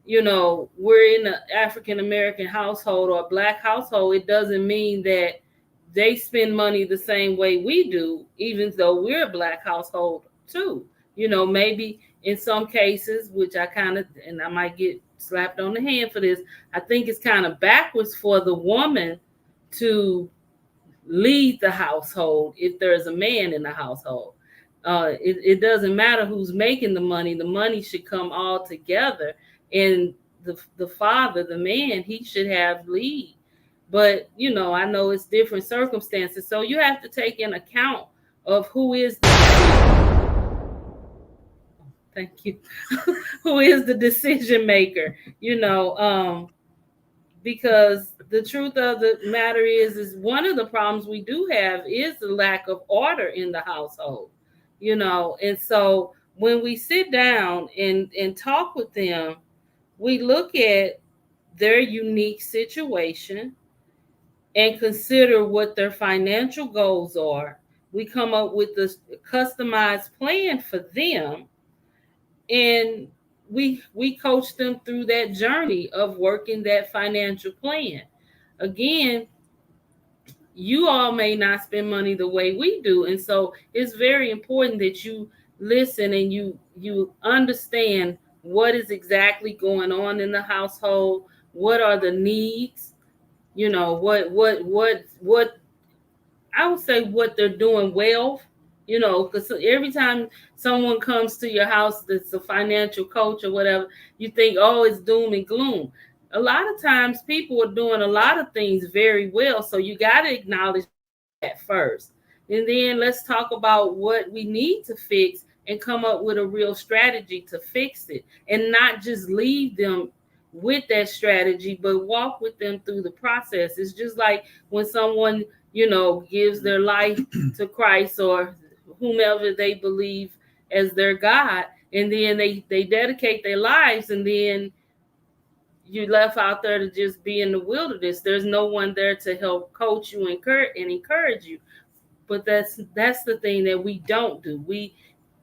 we're in an African American household or a Black household, it doesn't mean that they spend money the same way we do, even though we're a Black household too. Maybe in some cases, which and I might get slapped on the hand for this, I think it's kind of backwards for the woman to lead the household if there's a man in the household. It doesn't matter who's making the money should come all together. And the father, the man, he should have lead. But, I know it's different circumstances. So you have to take in account of who is thank you, who is the decision maker, because the truth of the matter is one of the problems we do have is the lack of order in the household, and so when we sit down and talk with them, we look at their unique situation and consider what their financial goals are. We come up with this customized plan for them, and we coach them through that journey of working that financial plan. Again, you all may not spend money the way we do, and so it's very important that you listen and you understand what is exactly going on in the household, what are the needs, what I would say what they're doing well, because every time someone comes to your house that's a financial coach or whatever, you think, oh, it's doom and gloom. A lot of times people are doing a lot of things very well. So you got to acknowledge that first. And then let's talk about what we need to fix and come up with a real strategy to fix it, and not just leave them with that strategy, but walk with them through the process. It's just like when someone, gives their life to Christ or whomever they believe as their God, and then they dedicate their lives, and then you left out there to just be in the wilderness. There's no one there to help coach you and encourage you. But that's the thing that we don't do. We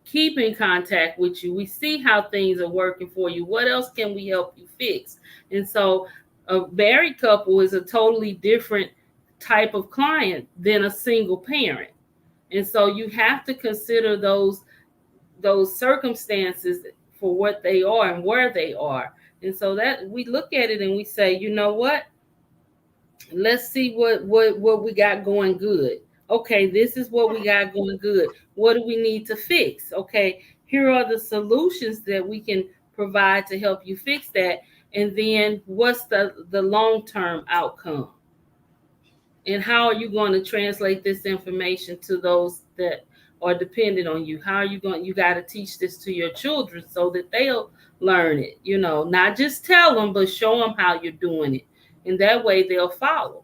keep in contact with you. We see how things are working for you. What else can we help you fix? And so a married couple is a totally different type of client than a single parent. And so you have to consider those circumstances for what they are and where they are. And so that we look at it and we say, you know what? Let's see what we got going good. Okay, this is what we got going good. What do we need to fix? Okay, here are the solutions that we can provide to help you fix that. And then what's the long-term outcome? And how are you going to translate this information to those that are dependent on you? How are you got to teach this to your children so that they'll learn it, not just tell them, but show them how you're doing it. And that way they'll follow.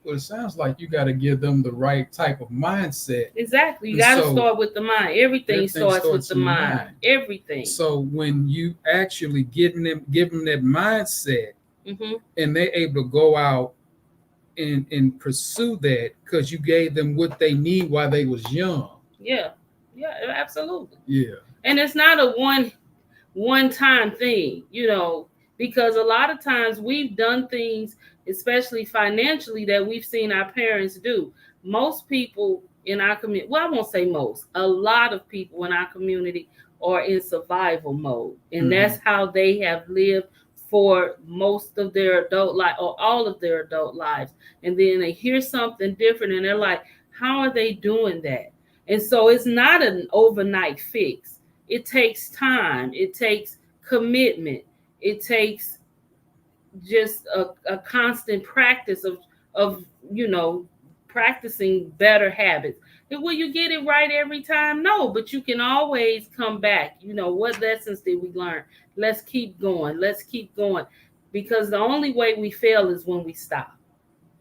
Well, it sounds like you got to give them the right type of mindset. Exactly. You got to start with the mind. Everything starts with the mind. Everything. So when you actually give them that mindset, and they're able to go out and pursue that because you gave them what they need while they was young. Yeah, absolutely. Yeah. And it's not a one-time thing, because a lot of times we've done things, especially financially, that we've seen our parents do. Most people in our community, well, I won't say most, a lot of people in our community are in survival mode. And that's how they have lived for most of their adult life or all of their adult lives. And then they hear something different and they're like, how are they doing that? And so it's not an overnight fix. It takes time. It takes commitment. It takes just a constant practice of practicing better habits. And will you get it right every time? No, but you can always come back. What lessons did we learn? Let's keep going. Let's keep going. Because the only way we fail is when we stop.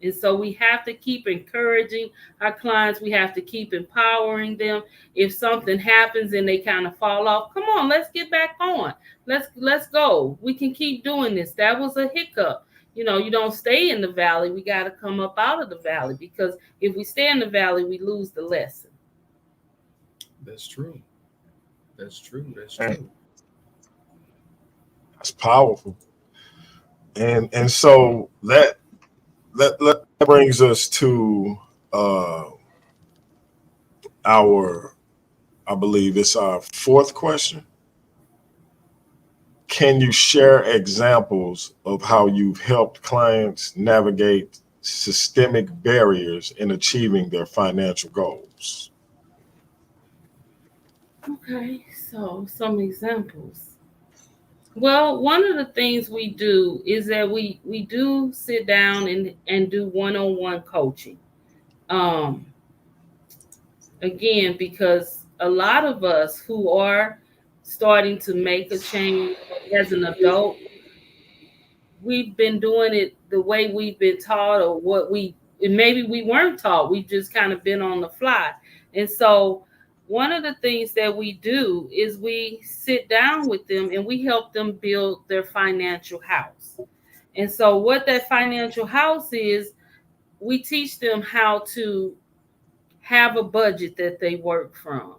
And so we have to keep encouraging our clients. We have to keep empowering them. If something happens and they kind of fall off, come on, let's get back on. Let's go. We can keep doing this. That was a hiccup. You don't stay in the valley. We got to come up out of the valley, because if we stay in the valley, we lose the lesson. That's true. That's powerful. And so that brings us to our, I believe it's our fourth question. Can you share examples of how you've helped clients navigate systemic barriers in achieving their financial goals? Okay, so some examples. Well, one of the things we do is that we do sit down and do one-on-one coaching. Um, Again, because a lot of us who are starting to make a change as an adult, we've been doing it the way we've been taught, or what we, and maybe we weren't taught. We've just kind of been on the fly. And so one of the things that we do is we sit down with them and we help them build their financial house. And so what that financial house is, we teach them how to have a budget that they work from.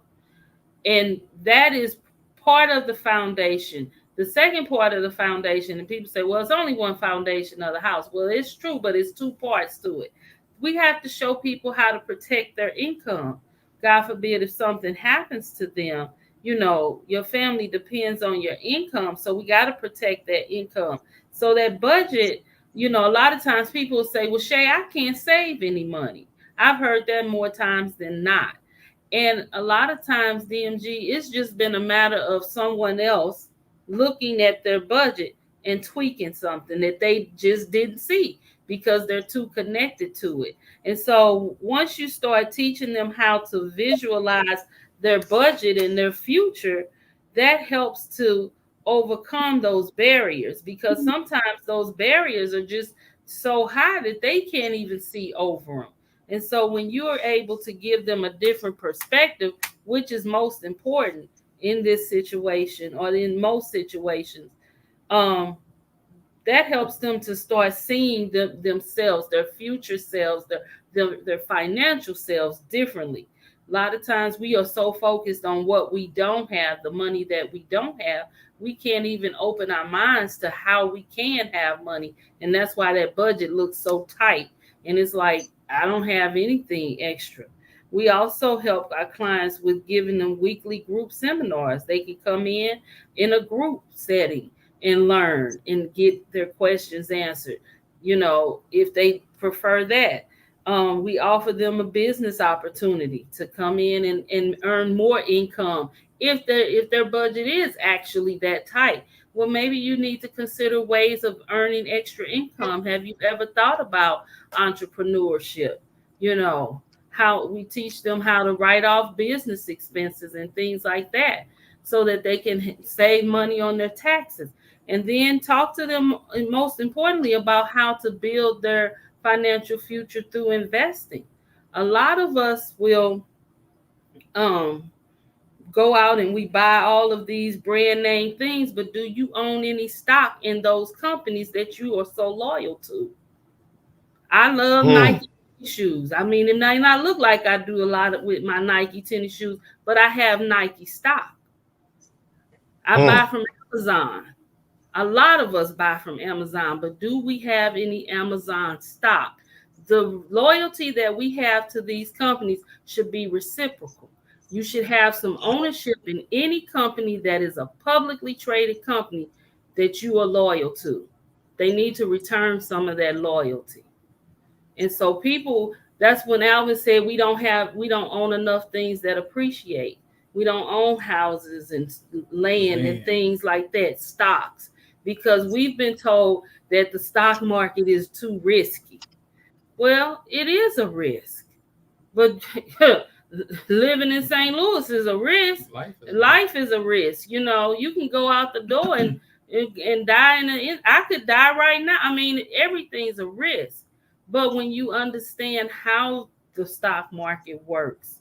And that is part of the foundation. The second part of the foundation, and people say, well, it's only one foundation of the house. Well, it's true, but it's two parts to it. We have to show people how to protect their income. God forbid if something happens to them, you know, your family depends on your income. So we got to protect that income. So that budget, you know, a lot of times people say, well, Shay, I can't save any money. I've heard that more times than not. And a lot of times, DMG, it's just been a matter of someone else looking at their budget and tweaking something that they just didn't see because they're too connected to it. And so once you start teaching them how to visualize their budget and their future, that helps to overcome those barriers, because sometimes those barriers are just so high that they can't even see over them. And so when you are able to give them a different perspective, which is most important in this situation or in most situations, that helps them to start seeing themselves, their future selves, their financial selves differently. A lot of times we are so focused on what we don't have, the money that we don't have, we can't even open our minds to how we can have money. And that's why that budget looks so tight. And it's like, I don't have anything extra. We also help our clients with giving them weekly group seminars. They can come in a group setting and learn and get their questions answered, you know, if they prefer that. We offer them a business opportunity to come in and earn more income if their budget is actually that tight. Well, maybe you need to consider ways of earning extra income. Have you ever thought about entrepreneurship? You know, how we teach them how to write off business expenses and things like that so that they can save money on their taxes. And then talk to them, and most importantly, about how to build their financial future through investing. A lot of us will go out and we buy all of these brand name things, but do you own any stock in those companies that you are so loyal to? I love Nike shoes. I mean, it may not look like I do a lot with my Nike tennis shoes, but I have Nike stock. I buy from Amazon. A lot of us buy from Amazon, but do we have any Amazon stock? The loyalty that we have to these companies should be reciprocal. You should have some ownership in any company that is a publicly traded company that you are loyal to. They need to return some of that loyalty. And so people, that's when Alvin said we don't own enough things that appreciate. We don't own houses and land and things like that, stocks, because we've been told that the stock market is too risky. Well, it is a risk, but living in St. Louis is a risk. Life is a risk. You know, you can go out the door and die I could die right now. I mean, everything's a risk. But when you understand how the stock market works,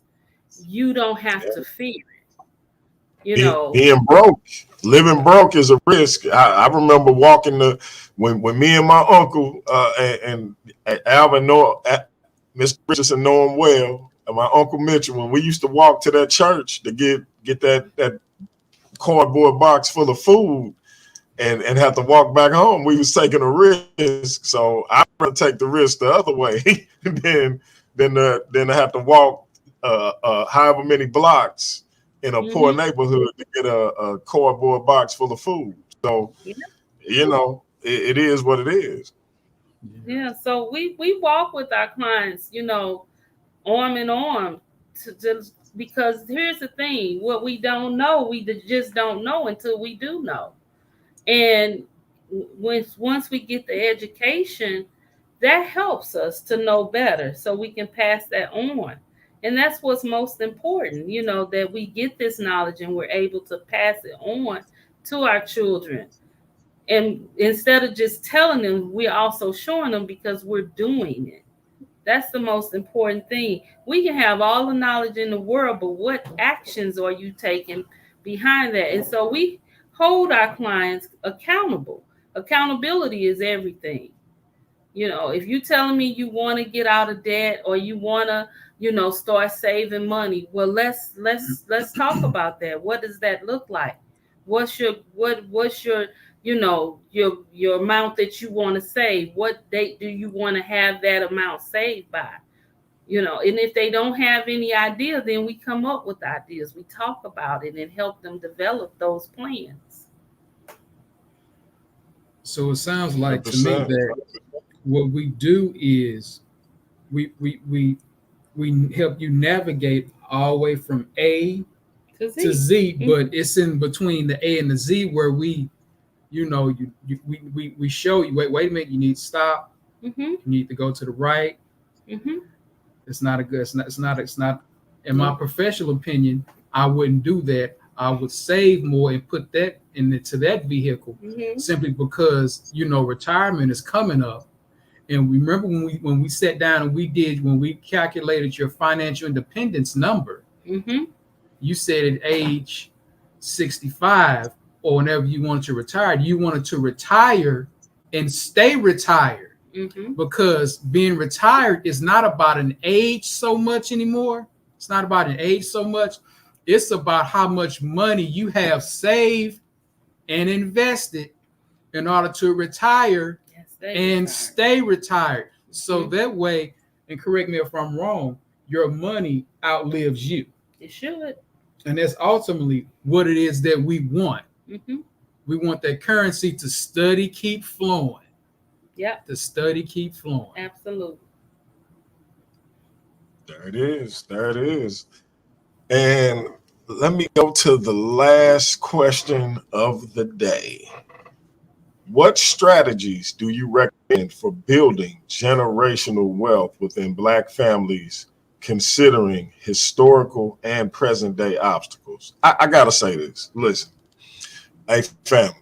you don't have to fear it. You know, being broke, living broke is a risk. I remember walking when me and my uncle and Alvin know Mr. Richardson know him well, and my uncle Mitchell, when we used to walk to that church to get that cardboard box full of food, and have to walk back home. We was taking a risk, so I'd rather take the risk the other way than to have to walk however many blocks in a poor neighborhood to get a cardboard box full of food. So it is what it is. Yeah, so we walk with our clients, arm in arm, to just because here's the thing: what we don't know, we just don't know until we do know. And once we get the education, that helps us to know better, so we can pass that on. And that's what's most important, that we get this knowledge and we're able to pass it on to our children. And instead of just telling them, we're also showing them because we're doing it. That's the most important thing. We can have all the knowledge in the world, but what actions are you taking behind that? And so we hold our clients accountable. Accountability is everything. If you're telling me you want to get out of debt or you want to, start saving money, well, let's talk about that. What does that look like? What's your your amount that you want to save? What date do you want to have that amount saved by? And if they don't have any idea, then we come up with ideas. We talk about it and help them develop those plans. So it sounds like to me 100%. that what we do is we help you navigate all the way from A to Z, but it's in between the A and the Z where we show you, wait a minute, you need to stop. You need to go to the right. It's not a good, it's not in my professional opinion, I wouldn't do that. I would save more and put that into that vehicle simply because retirement is coming up. And remember when we sat down and when we calculated your financial independence number, you said at age 65 or whenever you wanted to retire, you wanted to retire and stay retired. Because being retired is not about an age so much anymore. It's not about an age so much. It's about how much money you have saved and invested in order to retire and stay retired. So that way, and correct me if I'm wrong, your money outlives you. It should. And that's ultimately what it is that we want. We want that currency to steady keep flowing. Yep. The study keep flowing. Absolutely. There it is. There it is. And let me go to the last question of the day. What strategies do you recommend for building generational wealth within Black families, considering historical and present day obstacles? I gotta say this. Listen, hey family,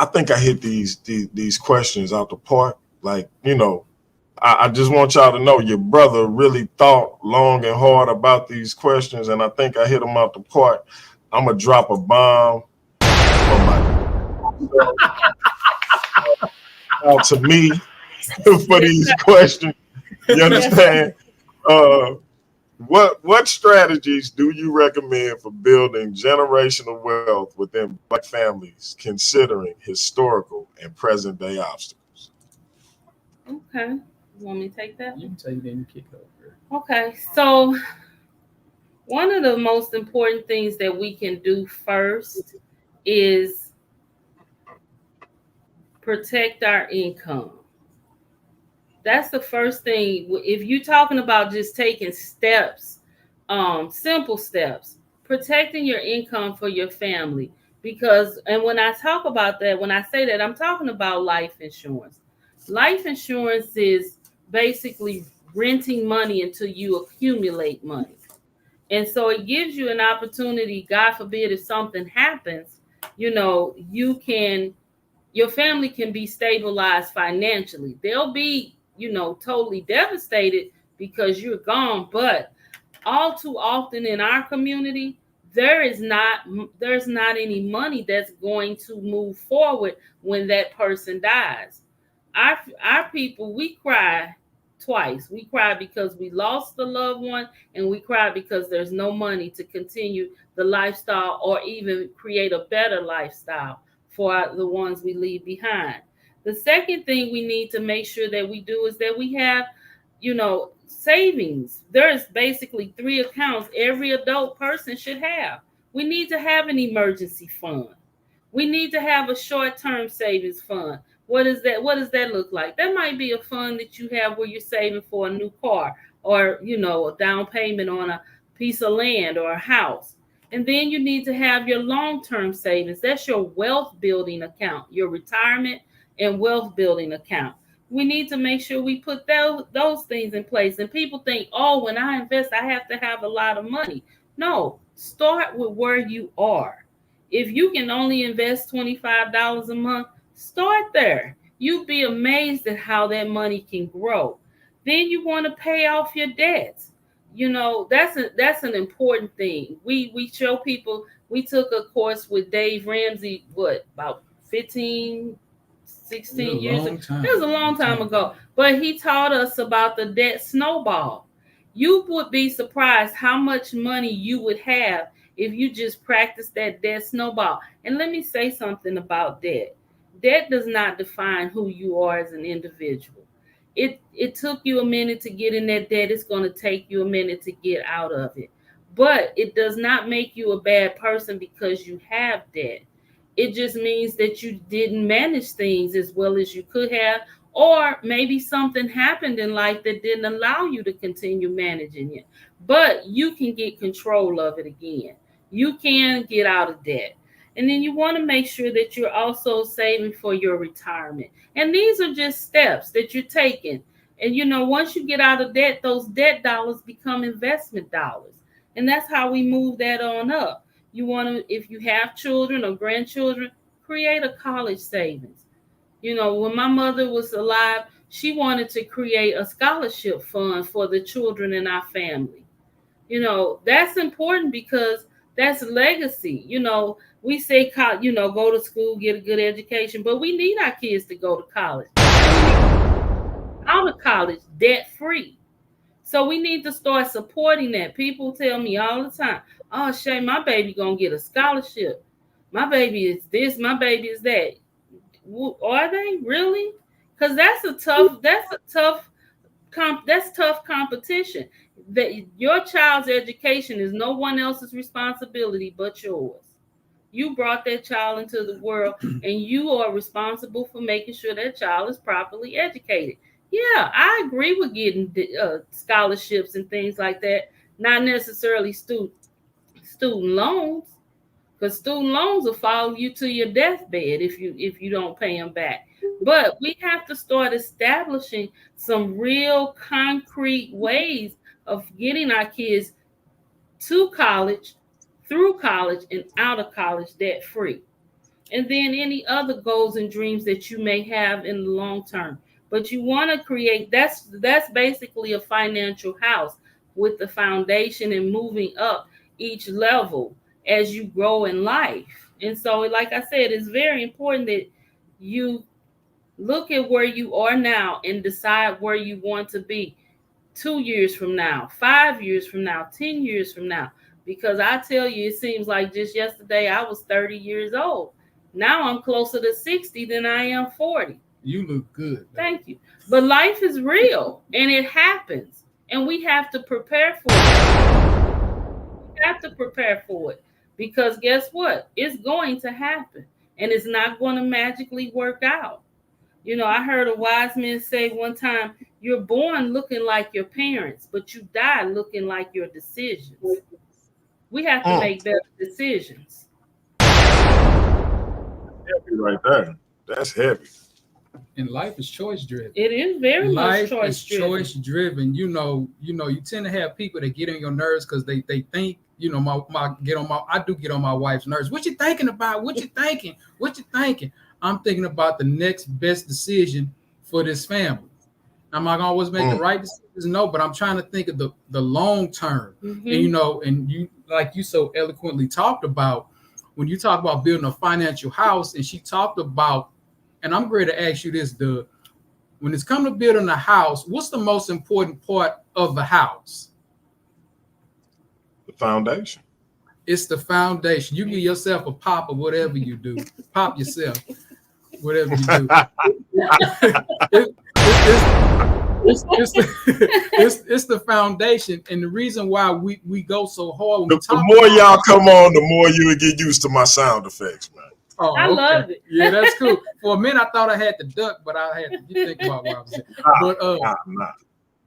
I think I hit these questions out the park. Like, I just want y'all to know your brother really thought long and hard about these questions, and I think I hit them out the park. I'm gonna drop a bomb out to me for these questions. You understand? What strategies do you recommend for building generational wealth within Black families, considering historical and present day obstacles? Okay. You want me to take that? You can take it and kick it over. Okay. So one of the most important things that we can do first is protect our income. That's the first thing. If you're talking about just taking steps, simple steps, protecting your income for your family. And when I talk about that, when I say that, I'm talking about life insurance. Life insurance is basically renting money until you accumulate money. And so it gives you an opportunity, God forbid, if something happens, your family can be stabilized financially. They'll be, totally devastated because you're gone. But all too often in our community, there's not any money that's going to move forward when that person dies. Our people, we cry twice. We cry because we lost the loved one, and we cry because there's no money to continue the lifestyle or even create a better lifestyle for the ones we leave behind. The second thing we need to make sure that we do is that we have, savings. There's basically 3 accounts every adult person should have. We need to have an emergency fund. We need to have a short-term savings fund. What is that? What does that look like? That might be a fund that you have where you're saving for a new car, or a down payment on a piece of land or a house. And then you need to have your long-term savings. That's your wealth building account, your retirement and wealth building account. We need to make sure we put those things in place. And people think, oh, when I invest, I have to have a lot of money. No, start with where you are. If you can only invest $25 a month, start there. You'd be amazed at how that money can grow. Then you want to pay off your debts. That's an important thing. We show people. We took a course with Dave Ramsey, about 15, 16 years ago. It was a long time ago. But he taught us about the debt snowball. You would be surprised how much money you would have if you just practice that debt snowball. And let me say something about debt. Debt does not define who you are as an individual. It took you a minute to get in that debt. It's going to take you a minute to get out of it. But it does not make you a bad person because you have debt. It just means that you didn't manage things as well as you could have, or maybe something happened in life that didn't allow you to continue managing it. But you can get control of it again. You can get out of debt. And then you want to make sure that you're also saving for your retirement. And these are just steps that you're taking. And, once you get out of debt, those debt dollars become investment dollars. And that's how we move that on up. You want to, if you have children or grandchildren, create a college savings. When my mother was alive, she wanted to create a scholarship fund for the children in our family. That's important because that's legacy. We say, go to school, get a good education, but we need our kids to go to college. Out of college, debt free. So we need to start supporting that. People tell me all the time, oh, Shay, my baby gonna get a scholarship. My baby is this, my baby is that. Are they really? Because that's tough competition. That your child's education is no one else's responsibility but yours. You brought that child into the world, and you are responsible for making sure that child is properly educated. Yeah, I agree with getting scholarships and things like that. Not necessarily student loans, because student loans will follow you to your deathbed if you don't pay them back. But we have to start establishing some real concrete ways of getting our kids to college, through college, and out of college debt free. And then any other goals and dreams that you may have in the long term. But you want to create, that's basically a financial house with the foundation and moving up each level as you grow in life. And so, like I said, it's very important that you look at where you are now and decide where you want to be 2 years from now, 5 years from now, 10 years from now. Because I tell you, it seems like just yesterday I was 30 years old. Now I'm closer to 60 than I am 40. You look good. Thank you. But life is real and it happens. And we have to prepare for it. We have to prepare for it. Because guess what? It's going to happen. And it's not going to magically work out. I heard a wise man say one time, you're born looking like your parents, but you die looking like your decisions. We have to make better decisions. Heavy right there. That's heavy. And life is choice driven. It is very much choice driven. Life is choice driven. You tend to have people that get on your nerves because they think, I do get on my wife's nerves. What you thinking about? What you thinking? What you thinking? I'm thinking about the next best decision for this family. Am I gonna always make the right decisions? No, but I'm trying to think of the long term. Mm-hmm. And you, like you so eloquently talked about, when you talk about building a financial house, and she talked about, and I'm ready to ask you this, when it's come to building a house, what's the most important part of the house? The foundation. It's the foundation. You give yourself a pop or whatever you do. Pop yourself, whatever you do. It's the foundation, and the reason why we go so hard. When the more y'all come on, the more you would get used to my sound effects, man. Oh, I love it. Yeah, that's cool. For a minute, I thought I had to duck, but I had to think about what I was saying. But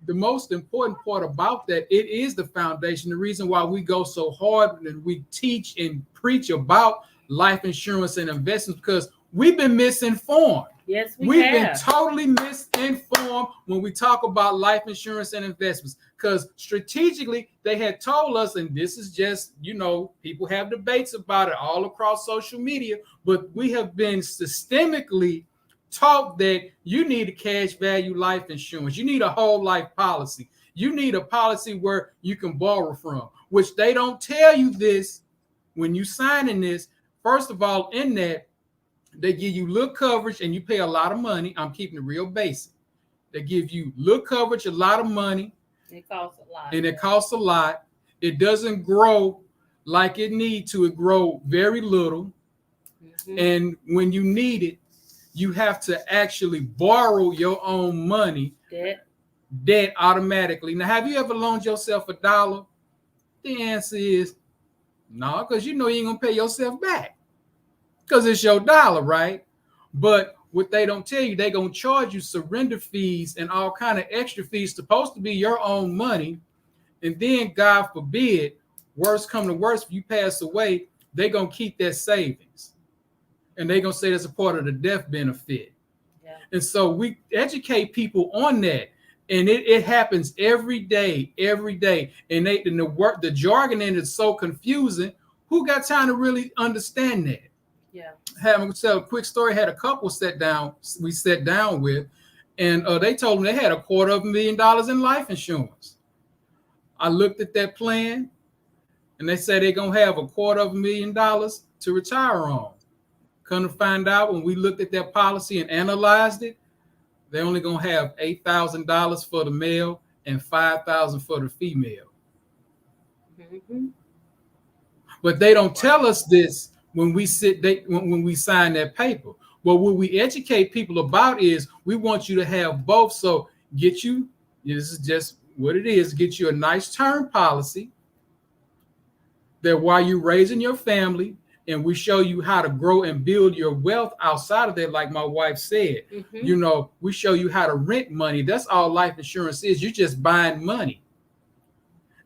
the most important part about that, it is the foundation. The reason why we go so hard and we teach and preach about life insurance and investments, because we've been misinformed. Yes, We've been totally misinformed when we talk about life insurance and investments, because strategically they had told us, and this is just, people have debates about it all across social media, but we have been systemically taught that you need a cash value life insurance. You need a whole life policy. You need a policy where you can borrow from, which they don't tell you this when you signing this. First of all, in that, they give you little coverage and you pay a lot of money. I'm keeping it real basic. They give you little coverage, a lot of money. It costs a lot. And it costs a lot. It doesn't grow like it needs to. It grow very little. Mm-hmm. And when you need it, you have to actually borrow your own money. Debt automatically. Now, have you ever loaned yourself $1? The answer is no, because you ain't going to pay yourself back. Because it's your dollar, right? But what they don't tell you, they're going to charge you surrender fees and all kind of extra fees, supposed to be your own money. And then, God forbid, worst come to worst, if you pass away, they're going to keep that savings. And they're going to say that's a part of the death benefit. Yeah. And so we educate people on that. And it happens every day. And the jargon in it is so confusing. Who got time to really understand that? Yeah. Having to tell a quick story, had a couple we sat down with, and they told them they had $250,000 in life insurance. I looked at that plan, and they said they're going to have $250,000 to retire on. Come to find out, when we looked at their policy and analyzed it, they're only going to have $8,000 for the male and $5,000 for the female. Mm-hmm. But they don't tell us this when we when we sign that paper. But what we educate people about is we want you to have both. So this is just what it is, get you a nice term policy that while you're raising your family, and we show you how to grow and build your wealth outside of that, like my wife said. Mm-hmm. We show you how to rent money. That's all life insurance is. You're just buying money.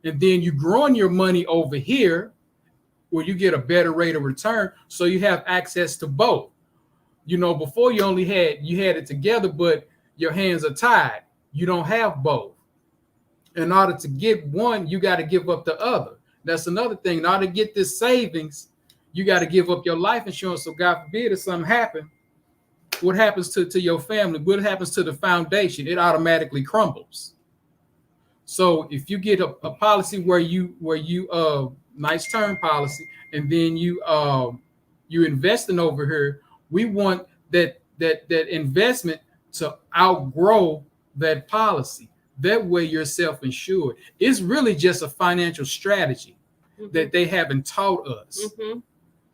And then you're growing your money over here where you get a better rate of return, so you have access to both. Before you had it together, but your hands are tied. You don't have both. In order to get one, you got to give up the other. That's another thing. In order to get this savings, you got to give up your life insurance. So God forbid if something happens, what happens to your family? What happens to the foundation? It automatically crumbles. So if you get a policy where you nice term policy, and then you investing over here, we want that investment to outgrow that policy. That way you're self-insured. It's really just a financial strategy that they haven't taught us. Mm-hmm.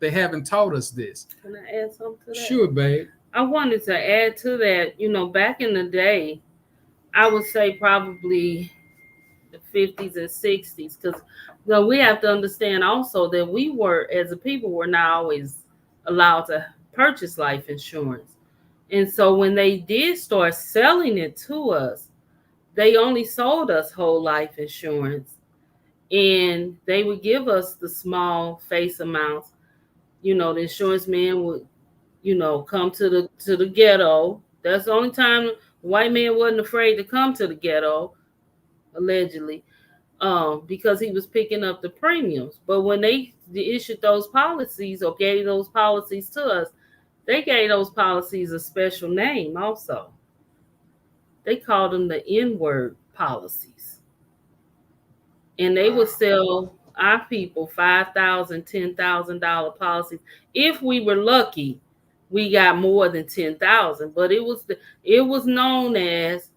They haven't taught us this. Can I add something to that? Sure, babe. I wanted to add to that, back in the day, I would say probably the 50s and 60s, because we have to understand also that we were, as a people, were not always allowed to purchase life insurance. And so when they did start selling it to us, they only sold us whole life insurance, and they would give us the small face amounts. The insurance man would, come to the ghetto. That's the only time the white man wasn't afraid to come to the ghetto, allegedly, because he was picking up the premiums. But when they issued those policies or gave those policies to us, they gave those policies a special name also. They called them the N-word policies. And they would sell our people $5,000, $10,000 policies. If we were lucky, we got more than 10,000, but it was known as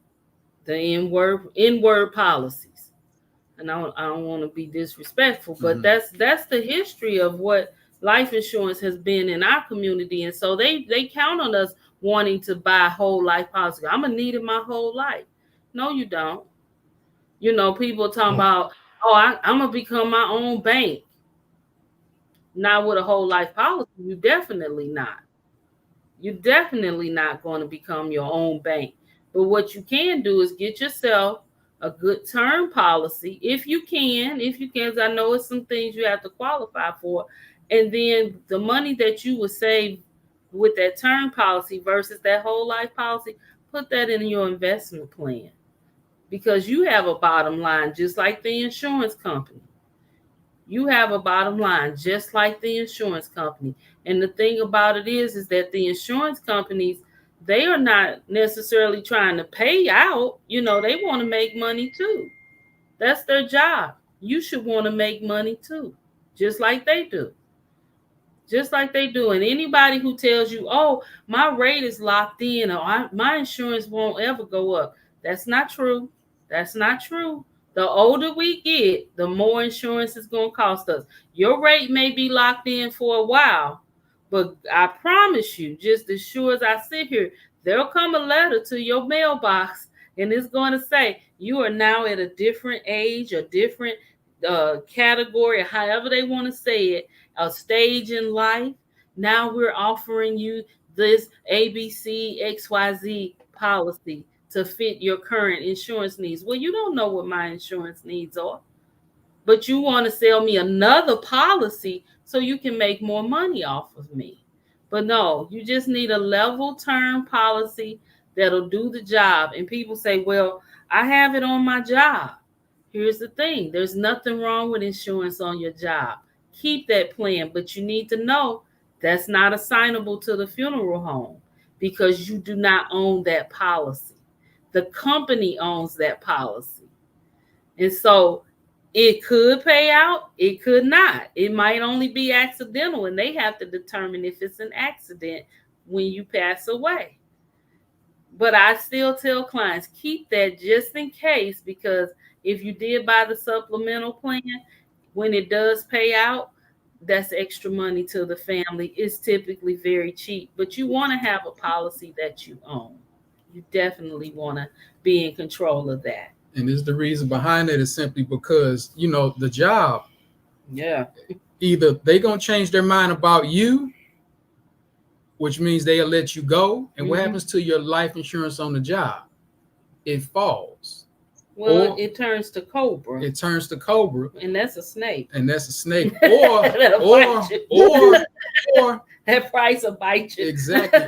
the N-word policies. And I don't want to be disrespectful, but that's the history of what life insurance has been in our community. And so they count on us wanting to buy whole life policy. I'm gonna need it my whole life. No, you don't. You know, people talking about, oh, I'm gonna become my own bank. Not with a whole life policy. You definitely not. You're definitely not going to become your own bank. But what you can do is get yourself a good term policy if you can, because I know it's some things you have to qualify for. And then the money that you would save with that term policy versus that whole life policy, put that in your investment plan, because you have a bottom line just like the insurance company. You have a bottom line just like the insurance company. And the thing about it is that the insurance companies, they are not necessarily trying to pay out. You know, they want to make money too. That's their job. You should want to make money too, just like they do. Just like they do. And anybody who tells you, oh, my rate is locked in, or my insurance won't ever go up, that's not true. That's not true. The older we get, the more insurance is going to cost us. Your rate may be locked in for a while, but I promise you, just as sure as I sit here, there'll come a letter to your mailbox, and it's going to say you are now at a different age, a different category, however they want to say it, a stage in life. Now we're offering you this ABC XYZ policy to fit your current insurance needs. Well, you don't know what my insurance needs are, but you want to sell me another policy so you can make more money off of me. But no, you just need a level term policy that'll do the job. And people say, well, I have it on my job. Here's the thing. There's nothing wrong with insurance on your job. Keep that plan, but you need to know that's not assignable to the funeral home because you do not own that policy. The company owns that policy. And so it could pay out, it could not. It might only be accidental, and they have to determine if it's an accident when you pass away. But I still tell clients, keep that just in case, because if you did buy the supplemental plan, when it does pay out, that's extra money to the family. It's typically very cheap, but you want to have a policy that you own. You definitely want to be in control of that. And this the reason behind it is simply because, you know, the job. Yeah. Either they're going to change their mind about you, which means they'll let you go. And what happens to your life insurance on the job? It falls. Well, it turns to cobra. It turns to cobra. And that's a snake. And that's a snake. Or that price will bite you. Exactly.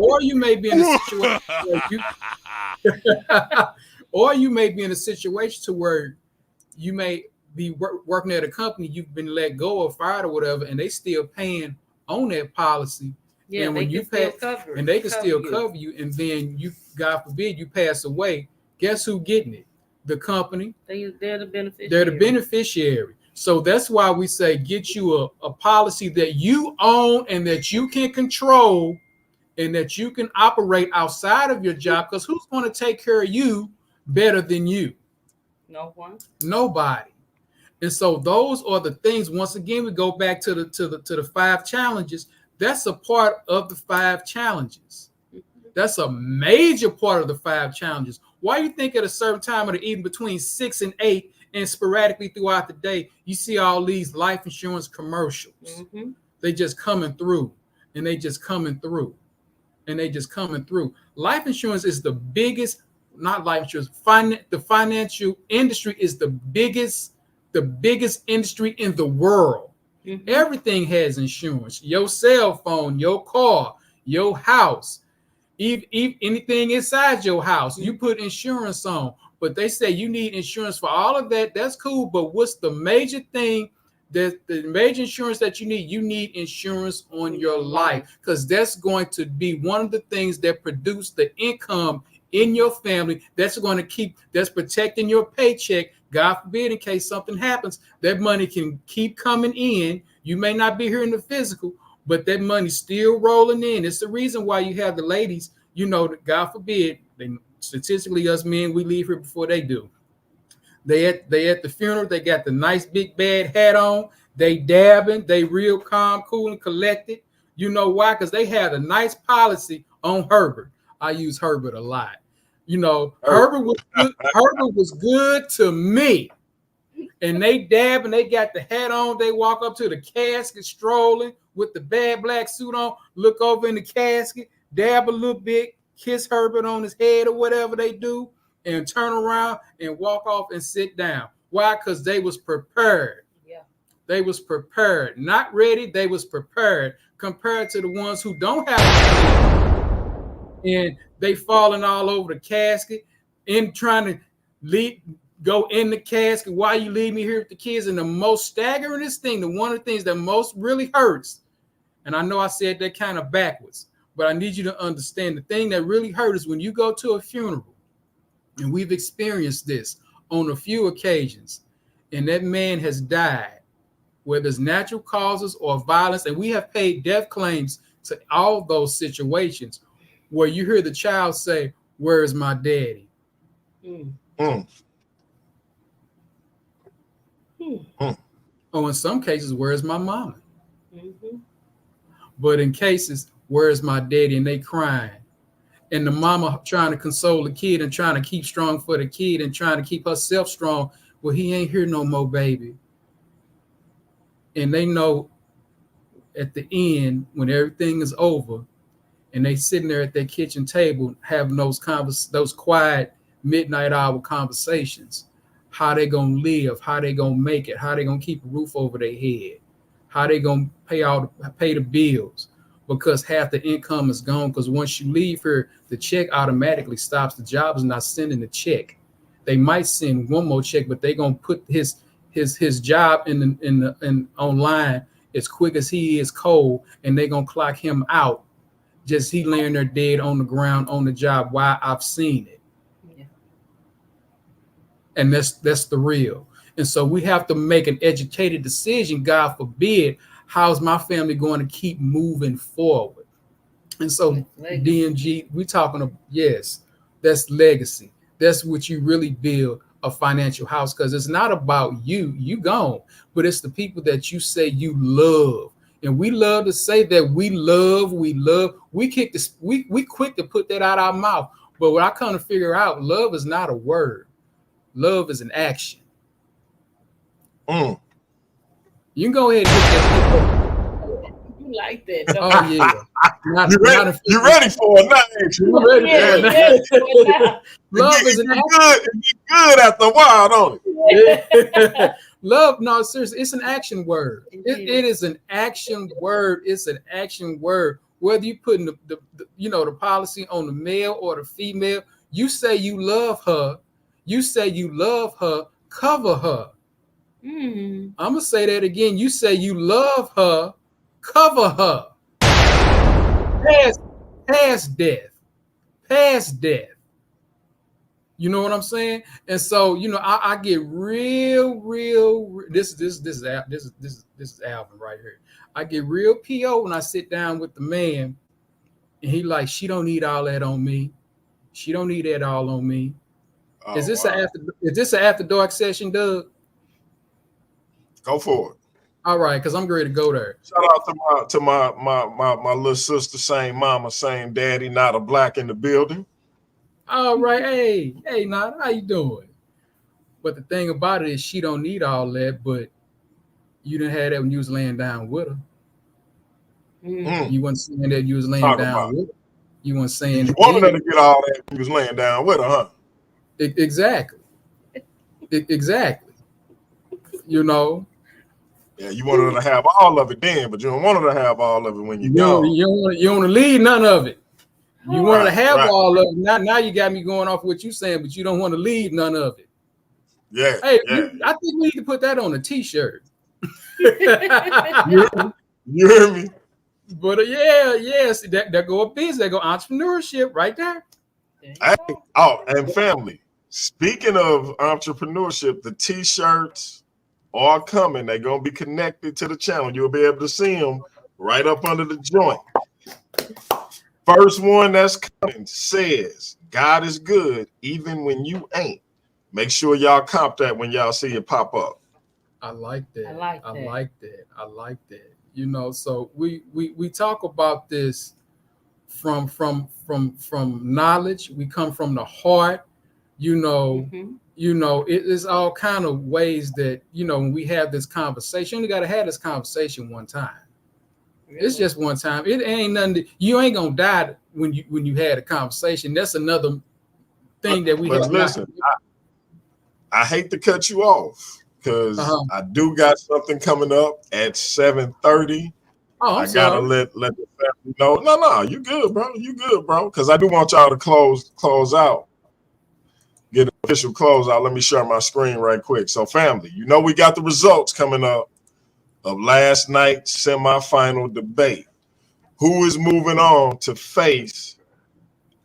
Or you may be in a situation to where you may be working at a company, you've been let go or fired or whatever, and they still paying on that policy. Yeah, and when they can still cover you, and then you, God forbid, you pass away. Guess who getting it? The company. They're the beneficiary. They're the beneficiary. So that's why we say get you a policy that you own and that you can control and that you can operate outside of your job, because who's going to take care of you better than you? No one. Nobody. And so those are the things. Once again, we go back to the 5 challenges. That's a part of the 5 challenges. That's a major part of the 5 challenges. Why you think at a certain time of the evening between 6 and 8 and sporadically throughout the day, you see all these life insurance commercials? Mm-hmm. They just coming through and they just coming through. Life insurance is the biggest, not life insurance, the financial industry is the biggest industry in the world. Mm-hmm. Everything has insurance. Your cell phone, your car, your house, even anything inside your house, you put insurance on. But they say you need insurance for all of that. That's cool. But what's the major thing? The major insurance that you need insurance on your life, because that's going to be one of the things that produce the income in your family. That's protecting your paycheck. God forbid, in case something happens, that money can keep coming in. You may not be here in the physical, but that money's still rolling in. It's the reason why you have the ladies, you know, God forbid, they, statistically us men, we leave here before they do. They at the funeral, they got the nice big bad hat on, they dabbing, they real calm, cool, and collected. You know why? Because they had a nice policy on Herbert. I use Herbert a lot. You know, Herbert was good to me. And they dab and they got the hat on. They walk up to the casket strolling with the bad black suit on, look over in the casket, dab a little bit, kiss Herbert on his head or whatever they do, and turn around and walk off and sit down. Why? Because they was prepared. Yeah. They was prepared. Not ready, they was prepared compared to the ones who don't have and they falling all over the casket and trying to lead go in the casket. Why you leave me here with the kids? And the most staggering thing, one of the things that most really hurts, and I know I said that kind of backwards, but I need you to understand the thing that really hurts is when you go to a funeral, and we've experienced this on a few occasions, and that man has died, whether it's natural causes or violence, and we have paid death claims to all those situations where you hear the child say, "Where is my daddy?" Oh, in some cases, where's my mama? But in cases, where's my daddy? And they crying. And the mama trying to console the kid and trying to keep strong for the kid and trying to keep herself strong. Well, he ain't here no more, baby. And they know at the end, when everything is over, and they sitting there at their kitchen table having those quiet midnight hour conversations, how they gonna live, how they gonna make it, how they gonna keep a roof over their head, how they gonna pay the bills, because half the income is gone. Because once you leave here, the check automatically stops. The job is not sending the check. They might send one more check, but they gonna put his job in online as quick as he is cold, and they gonna clock him out. Just he laying there dead on the ground on the job. Why? I've seen it. And that's the real. And so we have to make an educated decision. God forbid, how's my family going to keep moving forward? And so DMG, we talking about, yes, that's legacy. That's what you really build a financial house, because it's not about you gone, but it's the people that you say you love. And we love to say that we love. We quick to put that out our mouth. But what I come to figure out, love is not a word. Love is an action. You can go ahead and hit that. You like that? Oh yeah. You ready for it now? You ready for it? Love is an action. It get good after a while, don't it? Love, no, seriously, it's an action word. It is an action word. It's an action word. Whether you putting the policy on the male or the female, you say you love her. You say you love her. Cover her. I'm gonna say that again. You say you love her. Cover her. Past death. Past death. You know what I'm saying? And so, I get real. This is Alvin right here. I get real PO when I sit down with the man, and he like, she don't need all that on me. She don't need that all on me. Oh, is this an after dark session, Doug? Go for it. All right, because I'm ready to go there. Shout out to my little sister, same mama, same daddy, not a black in the building. All right, hey, Nada, how you doing? But the thing about it is, she don't need all that. But you didn't have that when you was laying down with her. You wasn't saying that you was laying down with her. You weren't saying you wanted her to get all that when you was laying down with her, huh? Exactly. Exactly. Yeah, you wanted her to have all of it then, but you don't want her to have all of it when you go. You don't want to leave none of it. You want to have all of it. Now you got me going off what you saying, but you don't want to leave none of it. Yeah. Hey, I think we need to put that on a t-shirt. You hear me? But yes, that go a business, that go entrepreneurship right there. Hey, and family. Speaking of entrepreneurship, the t-shirts are coming. They're gonna be connected to the channel. You'll be able to see them right up under the joint. First one that's coming says, God is good even when you ain't. Make sure y'all comp that when y'all see it pop up. I like that. I like I that. like that. I like that. You know, so we talk about this from knowledge. We come from the heart. You know, Mhm. it is all kind of ways that, when we have this conversation, you only got to have this conversation one time. It's Really. just one time. It ain't nothing. You ain't gonna die when you had a conversation. That's another thing that we But have not. listen, I hate to cut you off because Uh-huh. I do got something coming up at 7:30. Oh, I'm I gotta sorry. let the family know. No, you good, bro. You good, bro. Because I do want y'all to close out. Get an official close out. Let me share my screen right quick. So, family, we got the results coming up of last night's semifinal debate. Who is moving on to face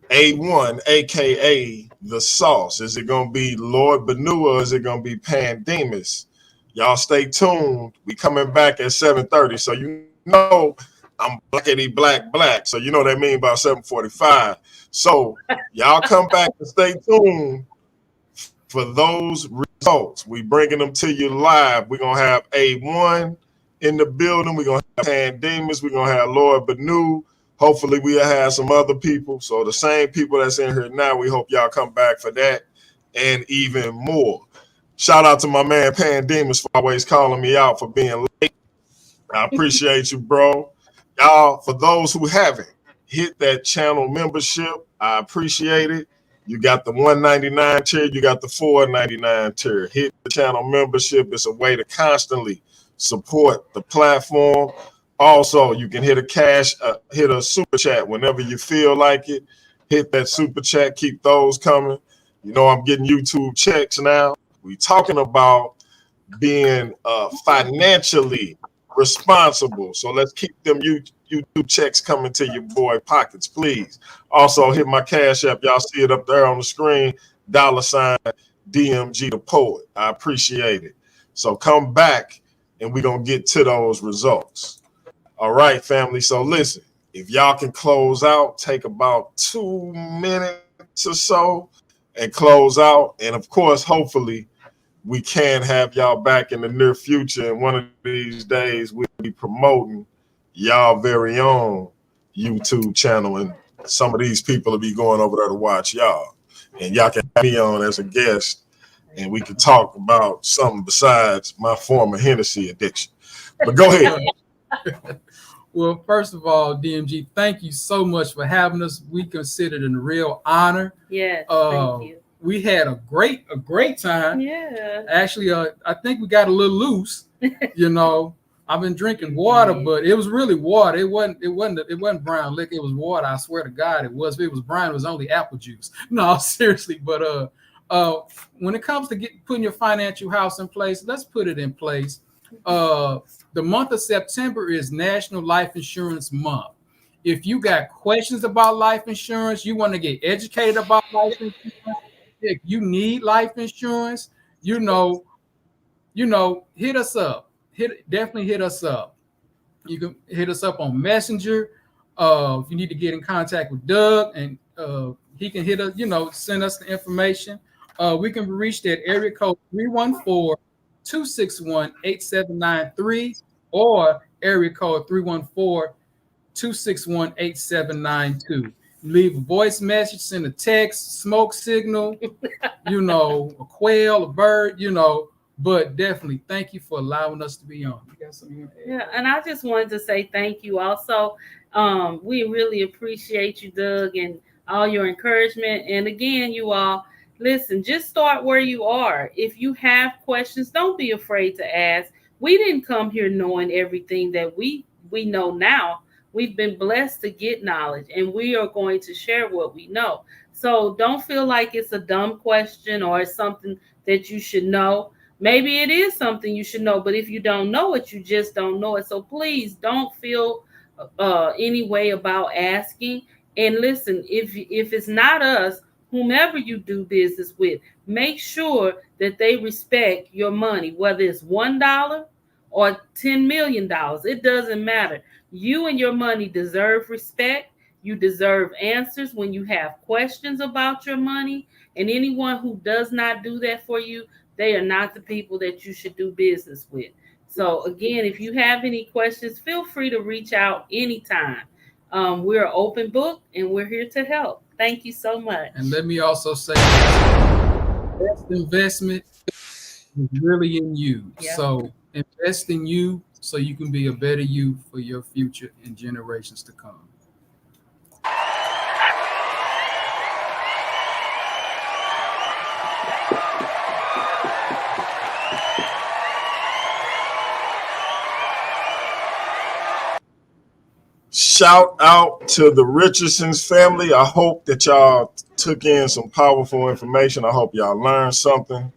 A1, aka the Sauce? Is it gonna be Lord Banu or is it gonna be Pandemus? Y'all stay tuned. We coming back at 7:30. So I'm blackety black. So you know what I mean by 7:45. So y'all come back and stay tuned for those results. We bringing them to you live. We're gonna have A1 in the building. We're gonna have Pandemus. We're gonna have Lord Banu. Hopefully we'll have some other people. So the same people that's in here now, we hope y'all come back for that and even more. Shout out to my man Pandemus for always calling me out for being late. I appreciate you, bro. Y'all, for those who haven't, hit that channel membership. I appreciate it. You got the $1.99 tier, you got the $4.99 tier. Hit the channel membership. It's a way to constantly support the platform. Also, you can hit a super chat whenever you feel like it. Hit that super chat. Keep those coming. I'm getting YouTube checks now. We talking about being financially responsible. So let's keep them YouTube checks coming to your boy pockets, please. Also, hit my Cash App. Y'all see it up there on the screen. $ DMG the Poet. I appreciate it. So come back and we're going to get to those results. All right, family. So listen, if y'all can close out, take about 2 minutes or so and close out. And of course, hopefully, we can have y'all back in the near future. And one of these days, we'll be promoting y'all very own YouTube channel. And some of these people will be going over there to watch y'all. And y'all can have me on as a guest. And we can talk about something besides my former Hennessy addiction. But go ahead. Well, first of all, DMG, thank you so much for having us. We consider it a real honor. Yes, thank you. We had a great time. Yeah. Actually, I think we got a little loose. I've been drinking water, but it was really water. It wasn't brown liquor. It was water. I swear to God, it was. If it was brown, it was only apple juice. No, seriously. But when it comes to putting your financial house in place, let's put it in place. The month of September is National Life Insurance Month. If you got questions about life insurance, you want to get educated about life insurance, if you need life insurance, hit us up. Definitely hit us up. You can hit us up on Messenger. If you need to get in contact with Doug, and he can hit us, send us the information. We can be reached at area code 314-261-8793 or area code 314-261-8792. Leave a voice message, send a text, smoke signal, a quail, a bird, but definitely thank you for allowing us to be on. You got something you want to add? Yeah, and I just wanted to say thank you also. We really appreciate you, Doug, and all your encouragement. And again, you all, listen, just start where you are. If you have questions, don't be afraid to ask. We didn't come here knowing everything that we know now. We've been blessed to get knowledge, and we are going to share what we know. So don't feel like it's a dumb question or it's something that you should know. Maybe it is something you should know, but if you don't know it, you just don't know it. So please don't feel any way about asking. And listen, if it's not us, whomever you do business with, make sure that they respect your money, whether it's $1 or $10 million. It doesn't matter. You and your money deserve respect. You deserve answers when you have questions about your money. And anyone who does not do that for you, they are not the people that you should do business with. So again, if you have any questions, feel free to reach out anytime. We're an open book and we're here to help. Thank you so much. And let me also say, the best investment is really in you. Yeah. So invest in you so you can be a better you for your future and generations to come. Shout out to the Richardsons family. I hope that y'all took in some powerful information. I hope y'all learned something.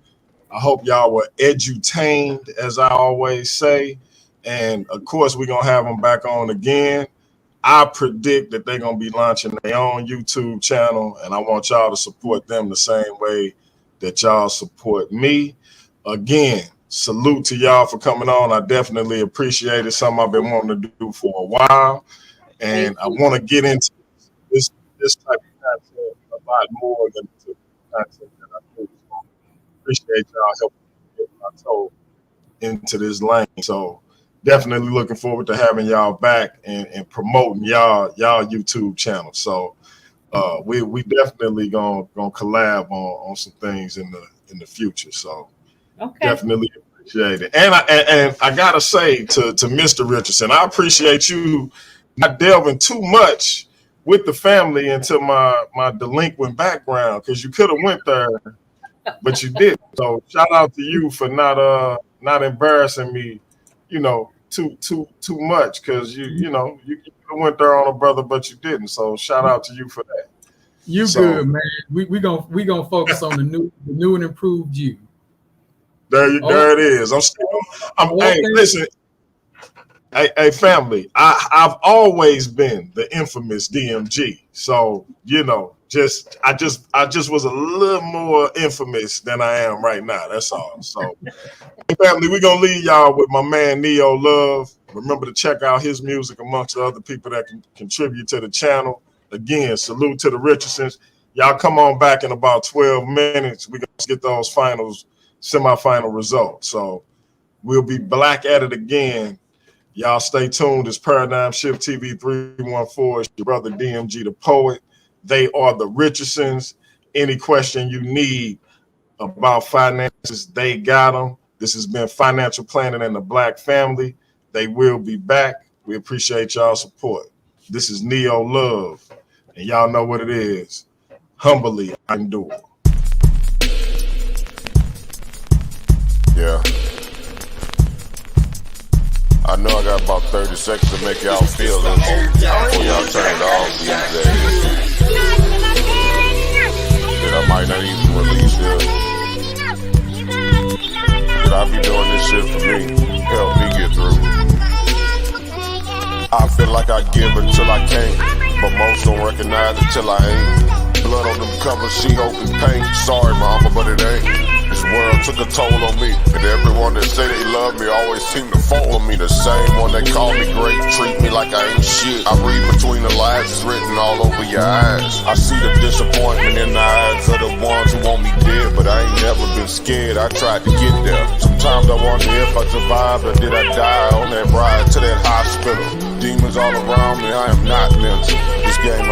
I hope y'all were edutained, as I always say. And of course, we're going to have them back on again. I predict that they're going to be launching their own YouTube channel, and I want y'all to support them the same way that y'all support me. Again, salute to y'all for coming on. I definitely appreciate it. Something I've been wanting to do for a while. And I want to get into this type of content a lot more than the content that I do. So appreciate y'all helping me get my toe into this lane. So definitely looking forward to having y'all back and promoting y'all YouTube channel. So we definitely gonna collab on some things in the future. So definitely appreciate it. And I gotta say to Mr. Richardson, I appreciate you not delving too much with the family into my delinquent background, because you could have went there, but you didn't. So shout out to you for not embarrassing me, too much, because you went there on a brother, but you didn't. So shout out to you for that. You good, man. We gonna focus on the new and improved you. There it is. Hey, listen. Hey, family, I've always been the infamous DMG. So, I just was a little more infamous than I am right now. That's all. So, hey, family, we're going to leave y'all with my man, Neo Love. Remember to check out his music amongst the other people that can contribute to the channel. Again, salute to the Richardsons. Y'all come on back in about 12 minutes. We're going to get those semifinal results. So, we'll be back at it again. Y'all stay tuned. It's Paradigm Shift TV 314. It's your brother DMG the Poet. They are the Richardsons. Any question you need about finances, they got them. This has been Financial Planning and the Black Family. They will be back. We appreciate y'all support. This is Neo Love, and y'all know what it is. Humbly I endure. Yeah. I know I got about 30 seconds to make y'all feel this before y'all turn it off these days. That I might not even release this. But I be doing this shit for me. Help me get through. I feel like I give until I can't, but most don't recognize it till I ain't. Blood on them covers, she hoping paint. Sorry, mama, but it ain't. This world took a toll on me, and everyone that say they love me always seem to follow me. The same one that call me great, treat me like I ain't shit. I read between the lines, it's written all over your eyes. I see the disappointment in the eyes of the ones who want me dead, but I ain't never been scared. I tried to get there. Sometimes I wonder if I survived or did I die on that ride to that hospital. Demons all around me, I am not mental. This game